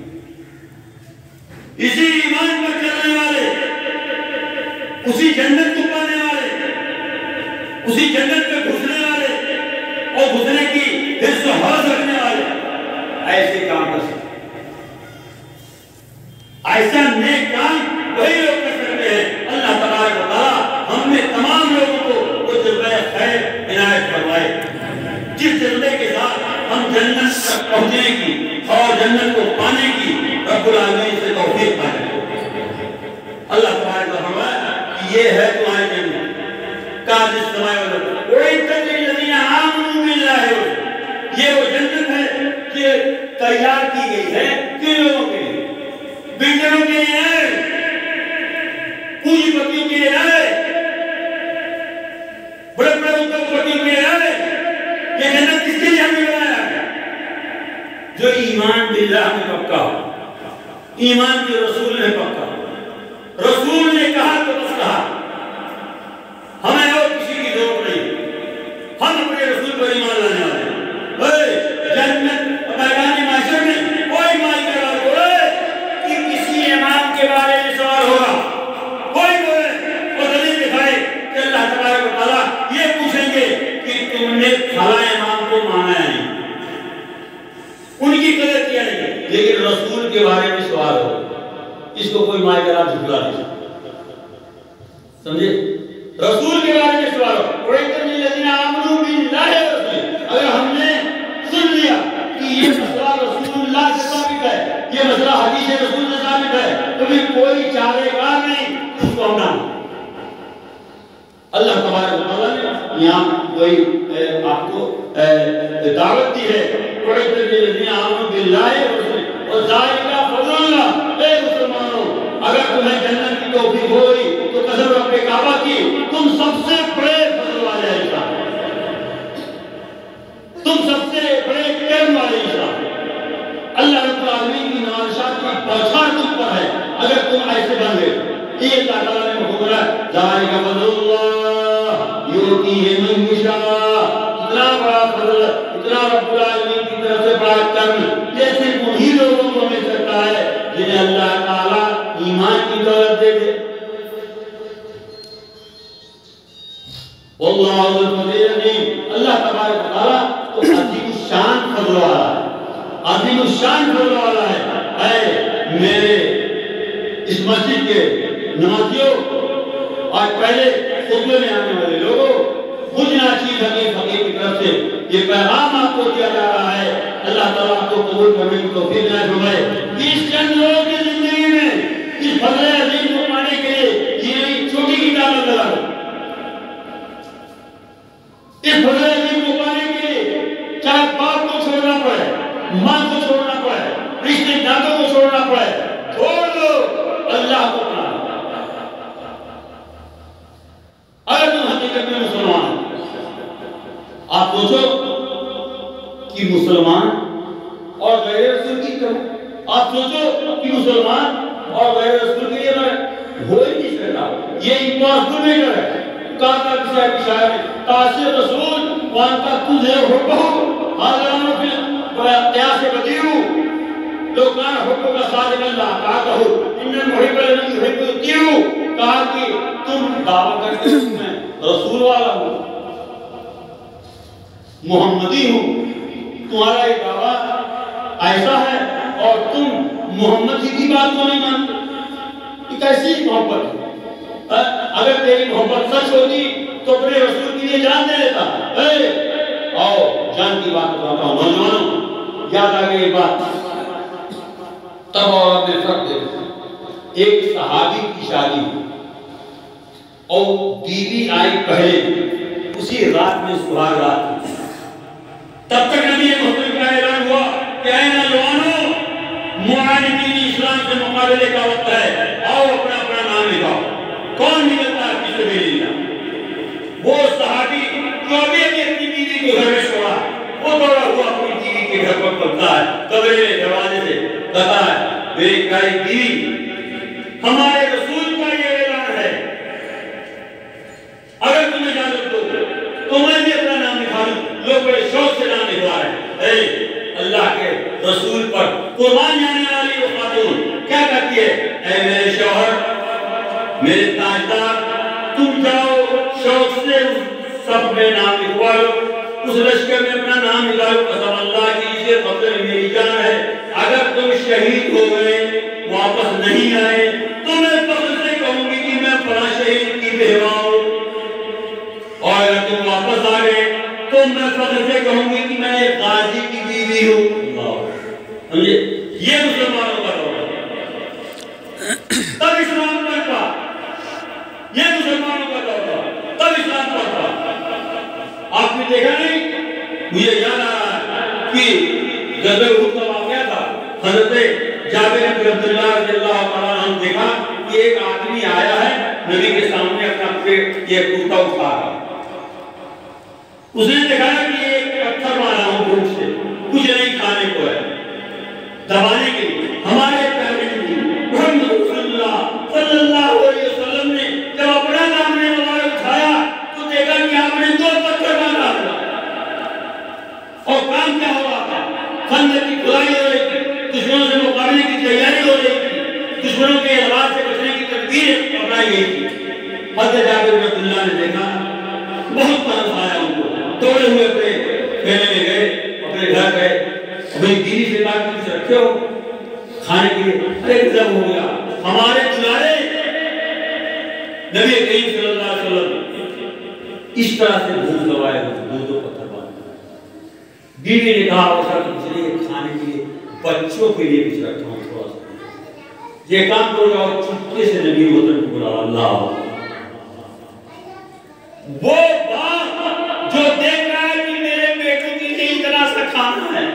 اسی ایمان پر چلنے والے، اسی جنت کو پانے والے، اسی جنت میں گھسنے والے اور گھسنے کی حس و حوص رکھنے والے ایسے کام کر سکتے، ایسا نیک کام وہی لوگ کر سکتے ہیں۔ اللہ تبارک و تعالیٰ ہم نے تمام لوگوں کو وہ جذبہ خیر عنایت فرمائے، جس جذبے کے ساتھ ہم جنت تک پہنچنے کی اور جنت کو پانے کی رب العالمین سے توفیق پائے۔ اللہ تبارک و تعالیٰ یہ ہے تمہاری جنت کاج السماء والارض اعدت للذین آمنوا باللہ، یہ وہ جنت ہے کہ تیار کی گئی ہے کن لوگوں کے لیے؟ بلڈروں کے لیے ہے، پونجی پتیوں کے لیے ہے، بڑے بڑے ادیوگپتیوں کے لیے ہے۔ یہ جنت کس کے لیے ہمیں بنایا ہے؟ جو ایمان باللہ میں پکا ہو، ایمان کے رسول نے پکا، رسول نے کہا تو بس کہا، ہمیں اور کسی کی ضرورت نہیں، ہم اپنے رسول پر ایمان لانے والے ہیں۔ جنت میدان محشر میں کوئی مالک سوال ہوئے کہ کسی امام کے بارے میں سوال ہوگا، کوئی بولے وہ دلیل دکھائے کہ اللہ تبارک و تعالیٰ یہ پوچھیں گے کہ تم نے فلاں امام کو مانا ہے نہیں، ان کی قدر کیا نہیں، لیکن رسول کے بارے میں سوال ہوگا، اس کو کوئی مائے کرام جھٹلا نہیں سکتا، سمجھے؟ رسول کے بارے میں سوال ہو، اگر ہم نے سن لیا کہ یہ مسئلہ رسول اللہ سے ثابت ہے، یہ مسئلہ حدیث رسول سے ثابت ہے، تو پھر کوئی چارے کار نہیں اس کو ہم نہ۔ اللہ تبارک و تعالیٰ نے یہاں کوئی آپ کو دعوت دی ہے، اعدت للذین آمنوا باللہ وذالک فضل اللہ۔ اے مسلمانوں، اگر تمہیں جنت کی توفیق ہوئی تو قسم رب کعبہ کی تم سب سے بڑے فضل والے انسان، تم سب سے بڑے کرم والے انسان، اللہ رب العالمین کی نوازشات کی بوچھار تم پر ہے اگر تم ایسے بن گئے۔ یہ اللہ تعالیٰ نے حکم ہے ذالک فضل اللہ یؤتیہ من یشاء، اتنا بڑا فضل، اتنا رب العالمین کی طرف سے بڑا کرم یہ صرف انہی لوگوں کو مل سکتا ہے جنہیں اللہ تعالیٰ ایمان کی دولت دے دے۔ واللہ ذو الفضل العظیم، اللہ تبارک و تعالیٰ تو عظیم الشان فضل والا ہے، عظیم الشان فضل والا ہے۔ اے میرے اس مسجد کے نمازیوں، آج پہلے خطبے میں آنے والے لوگوں، مجھے چیز فقیر کی طرف سے یہ پیغام آپ کو دیا جا رہا ہے، اللہ تعالیٰ آپ کو قبول کرنے کی توفیق عطا فرمائے۔ اس چند لوگوں کی زندگی میں اس فضل عظیم کو پانے کے لیے یہ چھوٹی کی دعوت لگا دو۔ اس فضل عظیم کو پانے کے لیے چاہے باپ کو چھوڑنا پڑے، ماں کو چھوڑنا پڑے، رشتے داروں کو چھوڑنا پڑے، چھوڑ دو، اللہ کو اپنا لو۔ اگر تم حقیقت میں مسلمان، آپ سوچو کہ مسلمان اور غیر رسول کی طرح، آپ سوچو کہ مسلمان اور غیر رسول کے لیے ہو ہی نہیں سکتا، یہ امپاسبل میٹر ہے۔ کہا تھا کسی شاعر نے، تاثیر رسول وانتا تجھے حکم حاضرانو فی قیاس بدیو لو کان حکم کا صادق اللہ کہا کہو ان المحب لمن یحب یطیعو، کہا کہ تم دعویٰ کرتے ہو میں رسول والا ہوں، محمدی ہوں، تمہارا یہ دعویٰ ایسا ہے اور تم محمد کی بات کو نہیں مانتے، یہ کیسی محبت ہے؟ اگر تیری محبت سچ ہوتی تو اپنے رسول کے لیے جان دے دیتا۔ آؤ جان کی بات بتاتا ہوں نوجوانوں، یاد آ گئی یہ بات، تب اور میں فرق دیکھتا، ایک صحابی کی شادی اور بیوی آئی پہلے، اسی رات میں سہاگ رات تھی، تب تک نبی محترم کا اعلان ہوا کہ اے نوجوانوں، معاندین اسلام سے مقابلے کا وقت ہے، آؤ اپنا اپنا نام لکھاؤ، کون نکلتا ہے فی سبیل اللہ؟ وہ صحابی جو ابھی اپنی بیوی کو گھر میں چھوڑا، وہ دوڑا ہوا اپنی بیوی کے گھر پر پہنچتا ہے، کمرے میں دروازے سے کہتا ہے میری پیاری بیوی، ہمارے رسول کا یہ اعلان ہے، اگر تم اجازت دو تو میں بھی اپنا نام لکھا دوں۔ لوگ بڑے شوق سے نام لکھوا رہے ہیں۔ اے اللہ کے رسول پر قربان جانے والی وہ خاتون کیا کہتی ہے؟ اے میرے شوہر، میرے تاجدار، تم جاؤ شوق سے سب میں نام لکھوا لو، اس لشکر میں اپنا نام لکھا لو، قسم اللہ کی یہ فضل میری جان ہے، اگر تم شہید ہو گئے واپس نہیں آئے تو میں فخر سے کہوں گی کہ میں فلاں شہید کی بیوہ ہوں، اور اگر تم واپس آ گئے تو میں فخر سے کہوں گی کہ میں ایک غازی کی بیوی ہوں۔ یہ مسلمانوں کا دور ہے، تب اسلام پڑھتا، یہ مسلمانوں کا دور تھا، تب اسلام پڑھتا۔ آپ نے دیکھا نہیں، مجھے یاد آ رہا ہے کہ غزوہ احد کا واقعہ تھا، حضرت جابر بن عبداللہ رضی اللہ تعالیٰ عنہ نے دیکھا کہ ایک آدمی آیا ہے نبی کے سامنے اپنا یہ کرتا اٹھا رہا، اس نے دیکھا کہ ایک پتھر مارا ہوں بھوک سے، کچھ نہیں کھانے کو ہے، دبانے کے لیے۔ ہمارے پیارے نبی محمد رسول اللہ صلی اللہ علیہ وسلم نے جب اپنا نام مبارک اٹھایا تو دیکھا کہ آپ نے 2 پتھر مارا اور کام کیا ہو رہا تھا؟ خندق کی کھدائی ہو رہی تھی، دشمنوں سے مقابلے کی تیاری ہو رہی تھی، دشمنوں کے حالات سے بچنے کی تدبیر اپنائی گئی تھی۔ حضرت جابر بن عبداللہ نے دیکھا، بہت پسند آیا ان کو، دوڑے ہوئے اپنے کھیلے میں گئے، اپنے گھر گئے، اپنی بیوی سے بات کی سے رکھے ہو کھانے کے لیے، ارے جب ہو گیا ہمارے دلارے نبی کریم صلی اللہ علیہ وسلم اس طرح سے بھوک لگائے ہوئے 2 پتھر باندھے۔ بیوی نے کہا وہ سر کچھ نہیں، کھانے کے لیے بچوں کے لیے کچھ رکھتا ہوں تھوڑا سا، یہ کام کرو جاؤ، چپکے سے نبی محترم کو بلاؤ۔ اللہ وہ باپ جو دیکھ رہا ہے کہ میرے بیٹوں کے لیے اتنا سا کھانا ہے،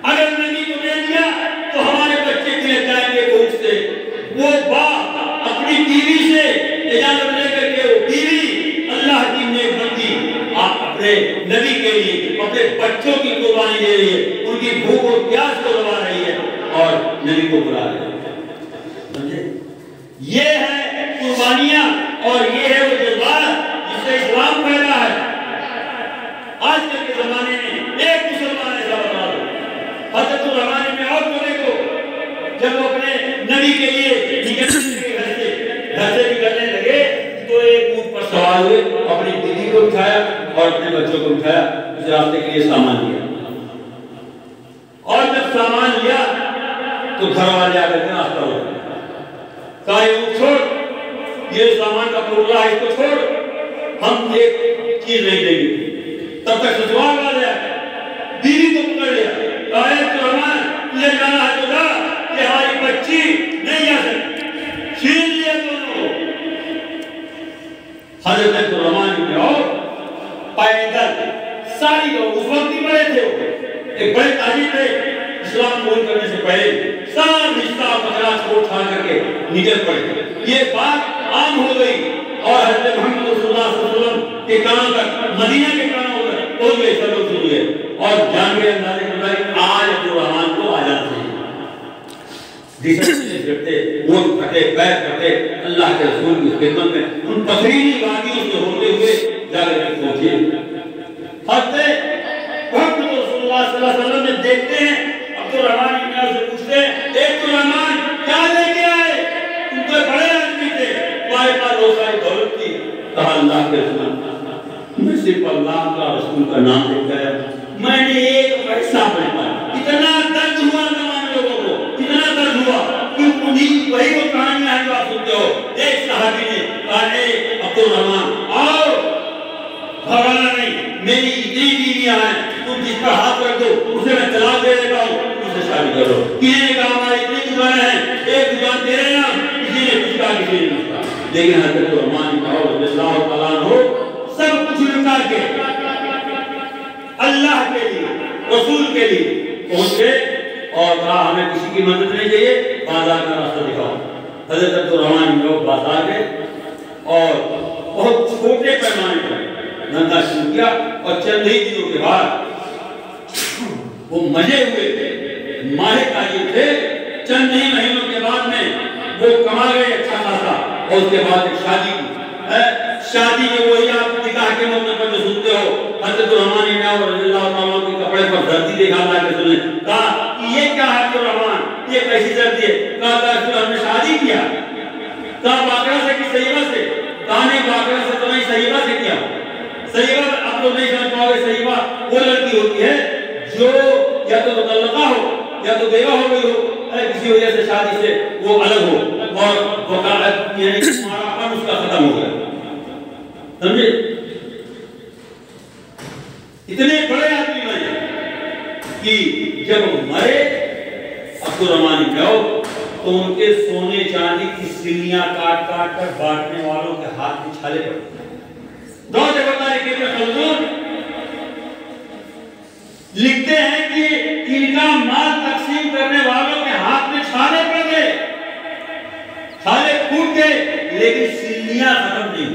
اگر نبی کو دے دیا تو ہمارے بچے کے لیے جائیں گے بھوک سے، وہ باپ اپنی بیوی سے اجازت لے کر کے وہ بیوی اللہ کی نیک بندی آپ اپنے نبی کے لیے اپنے بچوں کی قربانی دے رہی ہے، ان کی بھوک اور پیاس کو دبا رہی ہے اور نبی کو بلا رہی ہے۔ یہ ہے قربانیاں اور یہ ہے وہ جذبات جس سے اسلام پیدا ہے۔ آج کل کے زمانے میں ایک مسلمان ایسا بتا دو، حضرت الرحمن میں اور کو دیکھو، جب وہ اپنے نبی کے لیے گھر سے نکلنے لگے تو ایک اونٹ پر سوار ہوئے، اپنی بیوی کو اٹھایا اور اپنے بچوں کو اٹھایا، اس راستے کے لیے سامان لیا، اور جب سامان لیا تو گھر والے آ کر کے راستہ ہو گیا، کہا یہ اونٹ چھوڑ، یہ سامان کا پورا ہے اس کو چھوڑ، ہم ایک چیز نہیں دیں گے. تب تک سسرال آ جائے, بیوی کو پکڑ لیا, کہا اے عبدالرحمن تجھے جانا ہے تو جا, کہ ہماری بچی نہیں جا سکتی, چھین لیا دونوں کو. حضرت عبدالرحمن بن عوف پیدل ساری لوگ اس وقت بھی بڑے تھے, ایک بڑے تاجر تھے, اسلام قبول کرنے سے پہلے سب رشتہ پکڑا چھوڑ چھاڑ کر کے نکل پڑے. یہ بات عام ہو گئی اور حضرت محمد رسول اللہ صلی اللہ علیہ وسلم کے کانوں تک, مدینہ کے کانوں تک پہنچ گئے, سب لوگ سن گئے اور جان گئے اندازے کہ آج عبدالرحمن کو آ جاتے ہیں. جسے پھرتے ووٹ پھٹے پیر پھٹے اللہ کے رسول کی خدمت میں ان پتھریلی وادیوں سے ہوتے ہوئے جا کر پہنچے. حضرت محمد رسول اللہ صلی اللہ علیہ وسلم نے دیکھتے ہیں عبدالرحمن بن عوف سے پوچھتے ہیں اے عبدالرحمن کیا لے کے آئے, تم تو بڑے آدمی تھے, تمہارے پاس بہت ساری دولت تھی. کہا اللہ کے رسول میں صرف اللہ کا رسول کا نام لے کر میں نے ایک پیسہ نہیں پایا. اتنا درد ہوا تمام لوگوں کو, اتنا درد ہوا کہ انہیں وہی وہ کہانیاں ہیں جو آپ سنتے ہو. ایک صحابی نے کہا اے عبدالرحمن آؤ, بھگانا نہیں, میری اتنی بیویاں ہیں, تم جس پر ہاتھ رکھ دو اسے میں طلاق دے دیتا ہوں, اسے شادی کرو. کسی نے کہا ہماری اتنی دکانیں ہیں, ایک دکان تیرے نام, کسی نے کچھ کہا کسی نے کچھ کہا. لیکن حضرت عثمان بن عفان رضی اللہ تعالیٰ عنہ سب کچھ لٹا کے اللہ کے لیے رسول کے لیے پہنچ گئے اور کہا ہمیں کسی کی مدد نہیں چاہیے, بازار کا راستہ دکھاؤ. حضرت عبدالرحمن بن عوف بازار گئے اور بہت چھوٹے پیمانے پر دھندا شروع کیا اور چند ہی دنوں کے بعد وہ مجے ہوئے تھے, ماہر تاجر تھے. چند ہی مہینوں کے بعد میں وہ کما گئے اچھا خاصا اور اس کے بعد ایک شادی کی. شادی میں وہی آپ نکاح کے موقع پر جو سنتے ہو, حضرت عثمان بن عوف رضی اللہ عنہ کے کپڑے پر زردی دیکھا لا کے سنے, کہا یہ کیا ہے عبدالرحمن, یہ کیسی زردی ہے؟ کہا ہم نے شادی کیا. کہا باقرہ سے کہ صحیبہ سے؟ کہا نہیں باقرہ سے تو نہیں, صحیبہ سے کیا. صحیبہ آپ لوگ نہیں سمجھ پاؤ گے, صحیبہ وہ لڑکی ہوتی ہے جو یا تو مطلقہ ہو یا تو بیوہ ہو گئی ہو, کسی وجہ سے شادی سے وہ الگ ہو اور وکالت یعنی تمہارا اس کا ختم ہو گیا. سمجھے؟ اتنے بڑے آدمی بنے کہ جب مرے عبدالرحمن بن عوف تو ان کے سونے چاندی کی سلیاں کاٹ کاٹ کر بانٹنے والوں کے ہاتھ میں چھالے پڑتے ہیں. دو جگہ ابن خلدون لکھتے ہیں کہ ان کا مال تقسیم کرنے والوں کے ہاتھ میں چھالے پڑ گئے, چھالے پھوٹ گئے, لیکن سلیاں ختم نہیں.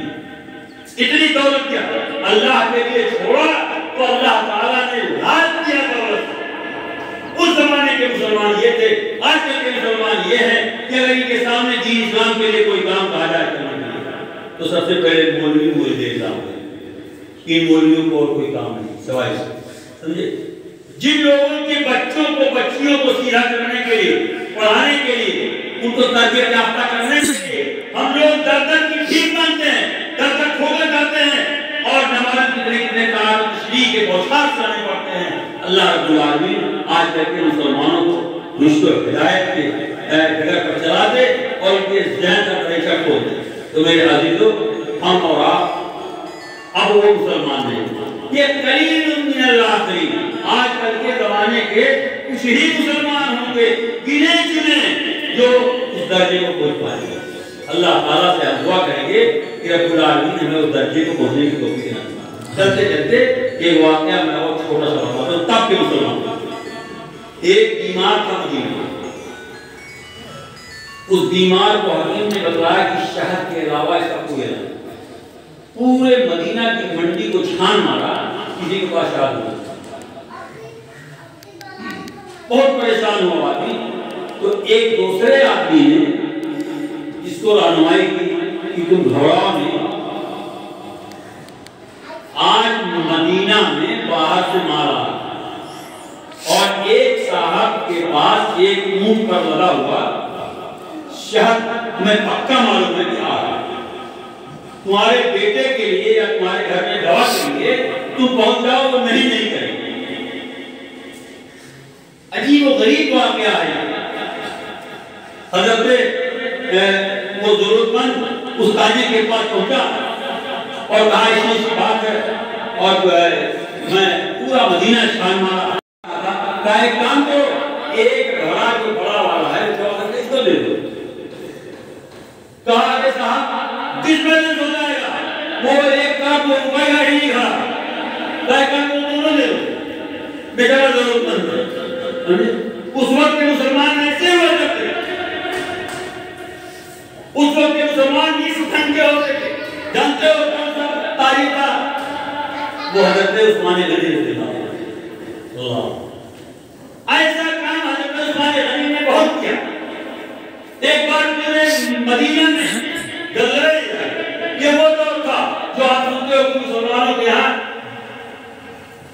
اتنی دولت کیا اللہ کے لیے چھوڑا تو اللہ تعالیٰ نے لاد دیا دولت. اس زمانے کے مسلمان یہ تھے, آج کل کے مسلمان یہ ہیں کہ اگر ان کے سامنے دین اسلام کے لیے کوئی کام کہا جائے کرنے کے لیے تو سب سے پہلے مولوی مجھ دے الزام ہے. ان مولویوں کو اور کوئی کام نہیں سوائے سے. سمجھے؟ جن لوگوں کے بچوں کو بچیوں کو سیدھا کرنے کے لیے, پڑھانے کے لیے, ان کو تربیت یافتہ کرنے کے لیے ہم لوگ در در کی ٹھیک مانتے ہیں, در در کھوکر جاتے ہیں اور نماز کتنے قرآن تشریح کے بہت سارے پڑھتے ہیں. اللہ رب العالمین آج تک کے مسلمانوں کو رشد و ہدایت کے جگہ پر چلا دے اور ان کے ذہن کا دریچہ کھول دے. تو میرے عزیزو, ہم اور آپ اب وہ مسلمان نہیں, یہ قلیل من الآخرین. آج کل کے زمانے کے کچھ ہی مسلمان ہوں گے گنے چنے جو اس درجے کو پہنچ پائیں گے. اللہ تعالیٰ سے ہم دعا کریں گے کہ رب العالمین ہمیں اس درجے کو پہنچنے کی توفیق عطا فرمائے. چلتے چلتے ایک واقعہ میں اور چھوٹا سا بتاتا ہوں تب کے مسلمان. ایک بیمار تھا مدینہ, اس بیمار کو حکیم نے بتایا کہ شہد کے علاوہ اس کا کوئی علاج. پورے مدینہ کی منڈی کو چھان مارا, کسی کے پاس شہد نہیں. بہت پریشان ہوا آدمی. تو ایک دوسرے آدمی نے جس کو رہنمائی کی کہ تم گھبراؤ نہیں, آج مدینہ میں باہر سے مارا اور ایک صاحب کے پاس ایک اونٹ پر لگا ہوا شہد میں پکا معلوم ہے کہ آ رہا ہے. تمہارے بیٹے کے لیے یا تمہارے گھر میں دوا کے لیے تم پہنچ جاؤ, وہ نہیں کریں گے. عجیب و غریب واقعہ ہے. حضرت وہ ضرورت مند اس تاجر کے پاس پہنچا اور کہا اس بات ہے اور جو ہے میں پورا مدینہ چھان مارا. کہا ایک کام کرو ایک گھوڑا جو بڑا والا ہے جو اس کو دے دو. کہا کہ صاحب جس بیلنس ہو جائے گا وہ ایک کام وہ روپے گا ہی نہیں کھا لیکن وہ دونوں دے دو بیچارہ ضرورت مند ہے. اس وقت کے مسلمان ایسے ہوا کرتے اس وقت کے مسلمان اس ڈھنگ کے ہوتے تھے. جانتے ہو کون سا تاریخ تھا وہ حضرت عثمان غنی رضی اللہ ایسا کام حضرت عثمان غنی نے بہت کیا. ایک بار پورے مدینہ میں گزرے یہ وہ دور تھا جو آپ سنتے ہو کہ مسلمانوں کے یہاں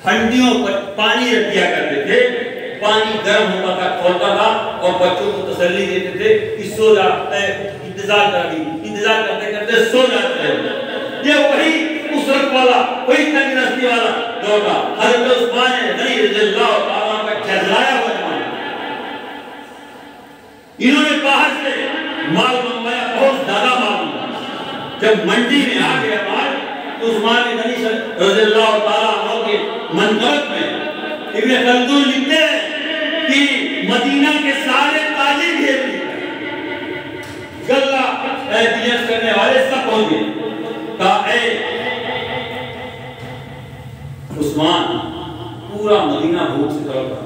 ہنڈیوں پر پانی رکھ دیا کرتے تھے. پانی گرم ہوتا تھا کھولتا تھا اور بچوں کو تسلی دیتے تھے کہ سو جاتا ہے انتظار کرتے کرتے سو جاتے ہیں. یہ وہی اس وقت والا وہی تنگ رستی والا دور تھا. حضرت عثمان غنی رضی اللہ تعالیٰ کا جھجلایا ہوا زمانہ. انہوں نے باہر سے مال منگوایا بہت زیادہ مال منگوایا. جب منڈی میں آ گیا مال تو عثمان غنی رضی اللہ تعالیٰ عنہ کے منقبت میں ابن خلدون لکھتے ہیں کہ مدینہ کے سارے تاجر گھیر لیے غلہ بزنس کرنے والے سب پہنچ گئے. کہا اے عثمان پورا مدینہ بھوک سے تڑپ رہا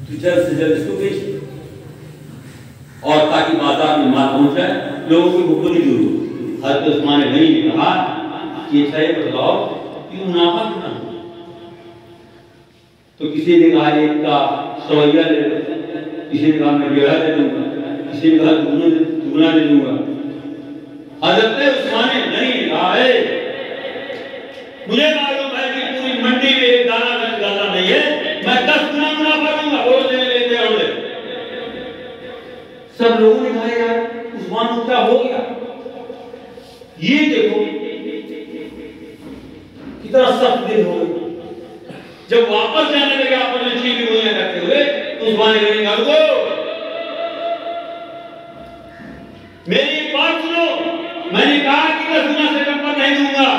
تو جلد سے جلد اس کو بیچ اور تاکہ بازار میں مال پہنچ جائے لوگوں کی بھوک نہیں دور ہو. حضرت عثمان غنی نے کہا کہ صحیح بتلاؤ کہ منافع کتنا ہو. تو کسی نے کہا ایک کا سویہ لے لو, کسی نے کہا میں ڈیڑھا دے دوں گا, کسی نے کہا دگنا دے دوں گا. حضرت عثمان غنی نے کہا ہے مجھے معلوم ہے کہ پوری منڈی میں ایک دانہ غلہ نہیں ہے, میں 10 گنا منافع دوں گا. وہ دینے لیتے اور لے. سب لوگوں نے کہا یار عثمان کو کیا ہو گیا. یہ دیکھو کتنا سخت دن ہو گئے. جب واپس جانے لگے آپ نے چیزیں گولیاں کرتے ہوئے تو عثمان غنی کہا رکو میری ایک بات سنو, میں نے کہا کہ 10 گنا سے کم پر نہیں دوں گا.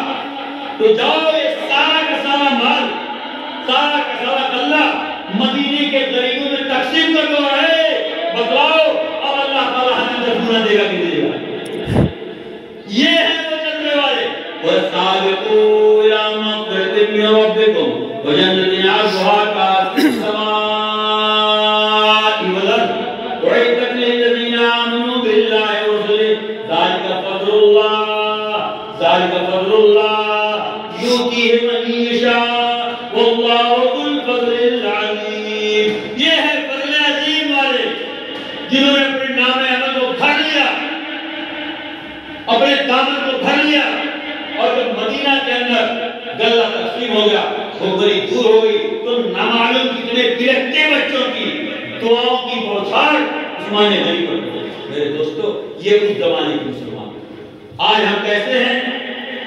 تو جاؤ یہ سارا کا سارا مال سارا کا سارا غلہ مدینے کے غریبوں میں تقسیم کر دو. ہے بتلاؤ اب اللہ تعالیٰ ہمیں 10 گنا دے گا کہ نہیں دے گا. یہ ہے وہ چلنے والے وَسَابِقُوا إِلَىٰ مَغْفِرَةٍ مِّن رَّبِّكُمْ وَجَنَّةٍ عَرْضُهَا كَعَرْضِ السَّمَاءِ وَالْأَرْضِ أُعِدَّتْ لِلَّذِينَ آمَنُوا بِاللَّهِ وَرُسُلِهِ ذَلِكَ فَضْلُ اللَّهِ يُؤْتِيهِ مَن يَشَاءُ وَاللَّهُ ذُو الْفَضْلِ الْعَظِيمِ. یہ ہے فضل عظیم والے جنہوں نے اپنے نام عمل کو بھر لیا, اپنے دامن کو بھر لیا, اور جب مدینہ کے اندر غلہ تقسیم ہو گیا بھوکری دور ہو گئی تو نامعلوم کتنے بلکتے بچوں کی دعاؤں کی بوچھار عثمان غنی پر. میرے دوستو یہ اس زمانے کے مسلمان. آج ہم کیسے ہیں,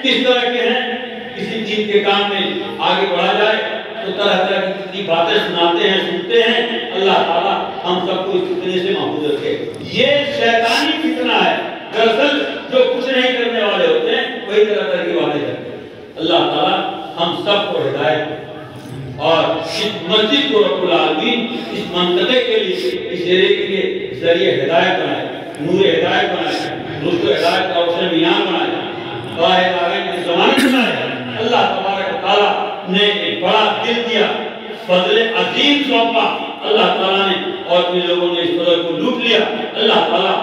کس طرح کے ہیں. کسی چیز کے کام میں آگے بڑھا جائے تو طرح طرح کی کتنی باتیں سناتے ہیں سنتے ہیں. اللہ تعالیٰ ہم سب کو اس فتنے سے محفوظ رکھے. یہ شیطانی فتنہ ہے. دراصل جو کچھ نہیں کرنے والے ہوتے ہیں وہی طرح طرح کی باتیں کرتے ہیں. اللہ تعالیٰ ہم سب کو ہدایت اور اس مسجد کو رب العالمین اس منطقے کے لیے اس ایرے کے لیے ذریعہ ہدایت بنائے, نور ہدایت بنائے, رشد و ہدایت کا روشن میان بنائے, راہ آگے کی ضمانت بنائے. اللہ تبارک و تعالیٰ نے ایک بڑا دل دیا, فضل عظیم سونپا اللہ تعالیٰ نے, اور ان لوگوں نے اس فضل کو لوٹ لیا. اللہ تعالیٰ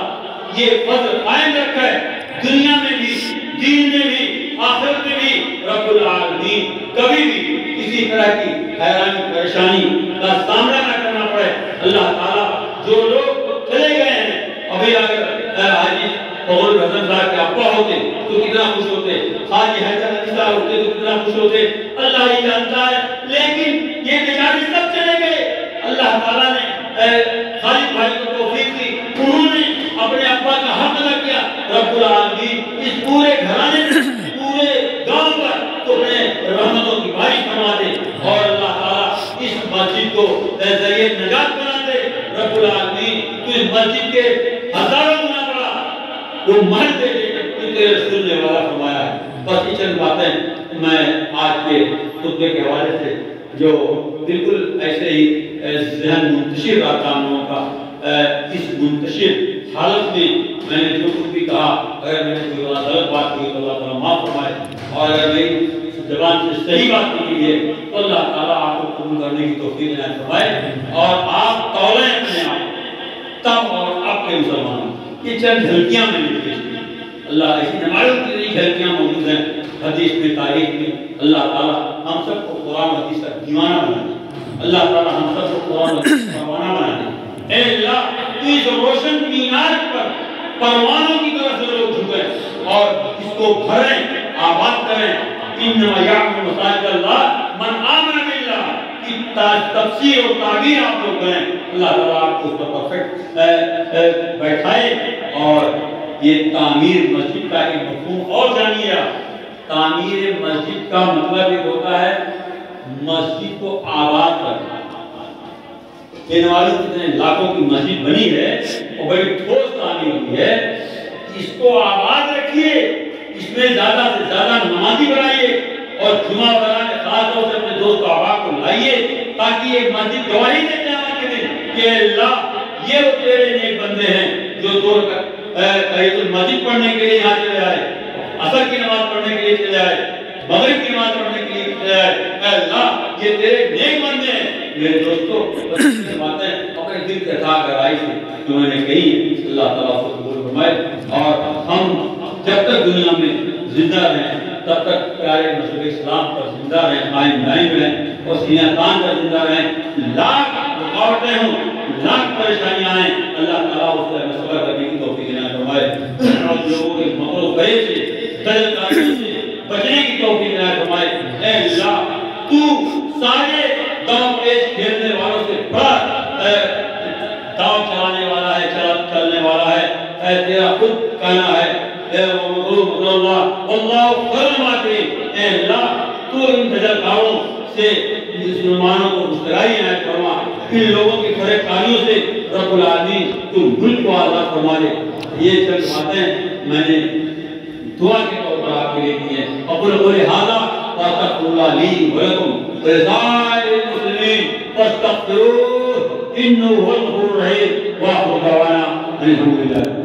یہ فضل قائم رکھا ہے دنیا میں بھی, دین میں بھی, آخرت میں بھی. رب العالمین کبھی بھی کسی طرح کی حیرانی پریشانی کا سامنا نہ کرنا پڑے. اللہ تعالیٰ جو لوگ چلے گئے ہیں, ابھی اگر حاجی فضل حسن صاحب کے ابا ہوتے تو کتنا خوش ہوتے, حاجی حیدر علی صاحب ہوتے تو کتنا خوش ہوتے, اللہ ہی جانتا ہے. لیکن یہ بیچارے سب چلے گئے. اللہ تعالیٰ نے خالد بھائی کو توفیق دی, انہوں نے اپنے ابا کا حق ادا کیا. رب العالمین اس پورے گھرانے پورے گاؤں پر تو اپنے رحمتوں کی بارش فرما دے, اور اللہ تعالیٰ اس مسجد کو ذریعہ نجات بنا دے. رب العالمین تو اس مسجد کے ہزاروں گنا بڑا وہ مہر دے دے کہ تیرے رسول نے وعدہ فرمایا ہے۔ بس یہ چند باتیں میں آج کے خطبے کے حوالے سے جو بالکل ایسے ہی ذہن منتشر رہا ہم لوگوں کا، اس منتشر حالت میں میں نے جو کچھ بھی کہا، اگر میں نے کوئی غلط بات کی تو اللہ تعالیٰ معاف فرمائے، اور اگر میری زبان سے صحیح بات کی ہے تو اللہ تعالیٰ آپ کو قبول کرنے کی توفیق عنایت فرمائے، اور آپ تولیں اپنے آپ تب اور اب کے مسلمانوں۔ یہ چند جھلکیاں میں نے پیش کی، اللہ ایسی نمازوں کی نئی جھلکیاں موجود ہیں حدیث میں، تاریخ میں۔ اللہ تعالیٰ ہم سب کو قرآن حدیث کا دیوانہ بنا دے، اللہ تعالیٰ ہم سب کو قرآن حدیث کا پروانہ بنا دے۔ اے اللہ، اس روشن مینار پر پروانوں کی طرف سے لوگ جھکیں اور اس کو بھریں، آباد کریں۔ انما یعمر مساجد اللہ من آمن باللہ کی تفسیر اور تعبیر آپ لوگ کریں، اللہ تعالیٰ آپ کو اس پر پرفیکٹ بیٹھائے۔ اور یہ تعمیر مسجد کا ایک مفہوم اور جانیے، تعمیر مسجد کا مطلب ایک ہوتا ہے مسجد کو آباد کرنا۔ کتنے لاکھوں کی مسجد بنی ہے اور بڑی ٹھوس تعمیر ہوئی ہے، اس کو آباد رکھیے، اس میں زیادہ سے زیادہ نمازی بنائیے، اور جمعہ بنانے خاص طور سے اپنے دوست و احباب کو لائیے، تاکہ ایک مسجد گواہی دے قیامت کے دن کہ اللہ یہ وہ تیرے نیک بندے ہیں جو دور کہیں تو مسجد پڑھنے کے لیے یہاں چلے آئے، عصر کی نماز پڑھنے کے لیے چلے آئے، مغرب کی نماز پڑھنے کے لیے چلے آئے۔ اے اللہ یہ تیرے نیک بندے ہیں۔ میرے دوستوں، باتیں اپنے دل کے تھا گہرائی سے جو میں نے کہی ہے، اللہ تعالیٰ کو قبول فرمائے، اور ہم جب تک دنیا میں زندہ رہیں تب تک پیارے مذہب اسلام پر زندہ رہیں، قائم دائم رہیں، اور سینہ تان پر زندہ رہیں۔ لاکھ رکاوٹیں ہوں، لاکھ پریشانیاں آئیں، اللہ تعالیٰ اس سے صبر کرنے کی توفیق عنایت فرمائے، اور لوگوں کے مکر و فریب سے، دجل کاریوں سے بچنے کی توفیق عنایت فرمائے۔ اے اللہ، تو سارے داؤں پیش کھیلنے والوں سے بڑا داؤں چلانے والا ہے، چلنے والا ہے۔ اے تیرا خود کہنا ہے، اے اللہ اللہ فرماتے، اے اللہ تو ان دجلکاروں سے مسلمانوں کو مسترائی عنایت فرما، ان لوگوں کی فریب کاریوں سے رب العالمین تو ملک کو آزاد فرما دے۔ یہ چند باتیں میں نے دعا کے طور پر آپ کے لیے کی ہیں۔ اقول قولی ھذا واستغفر اللہ لی ولکم ولسائر المسلمین فاستغفروہ انہ هو الغفور الرحیم، وآخر دعوانا ان الحمد للہ۔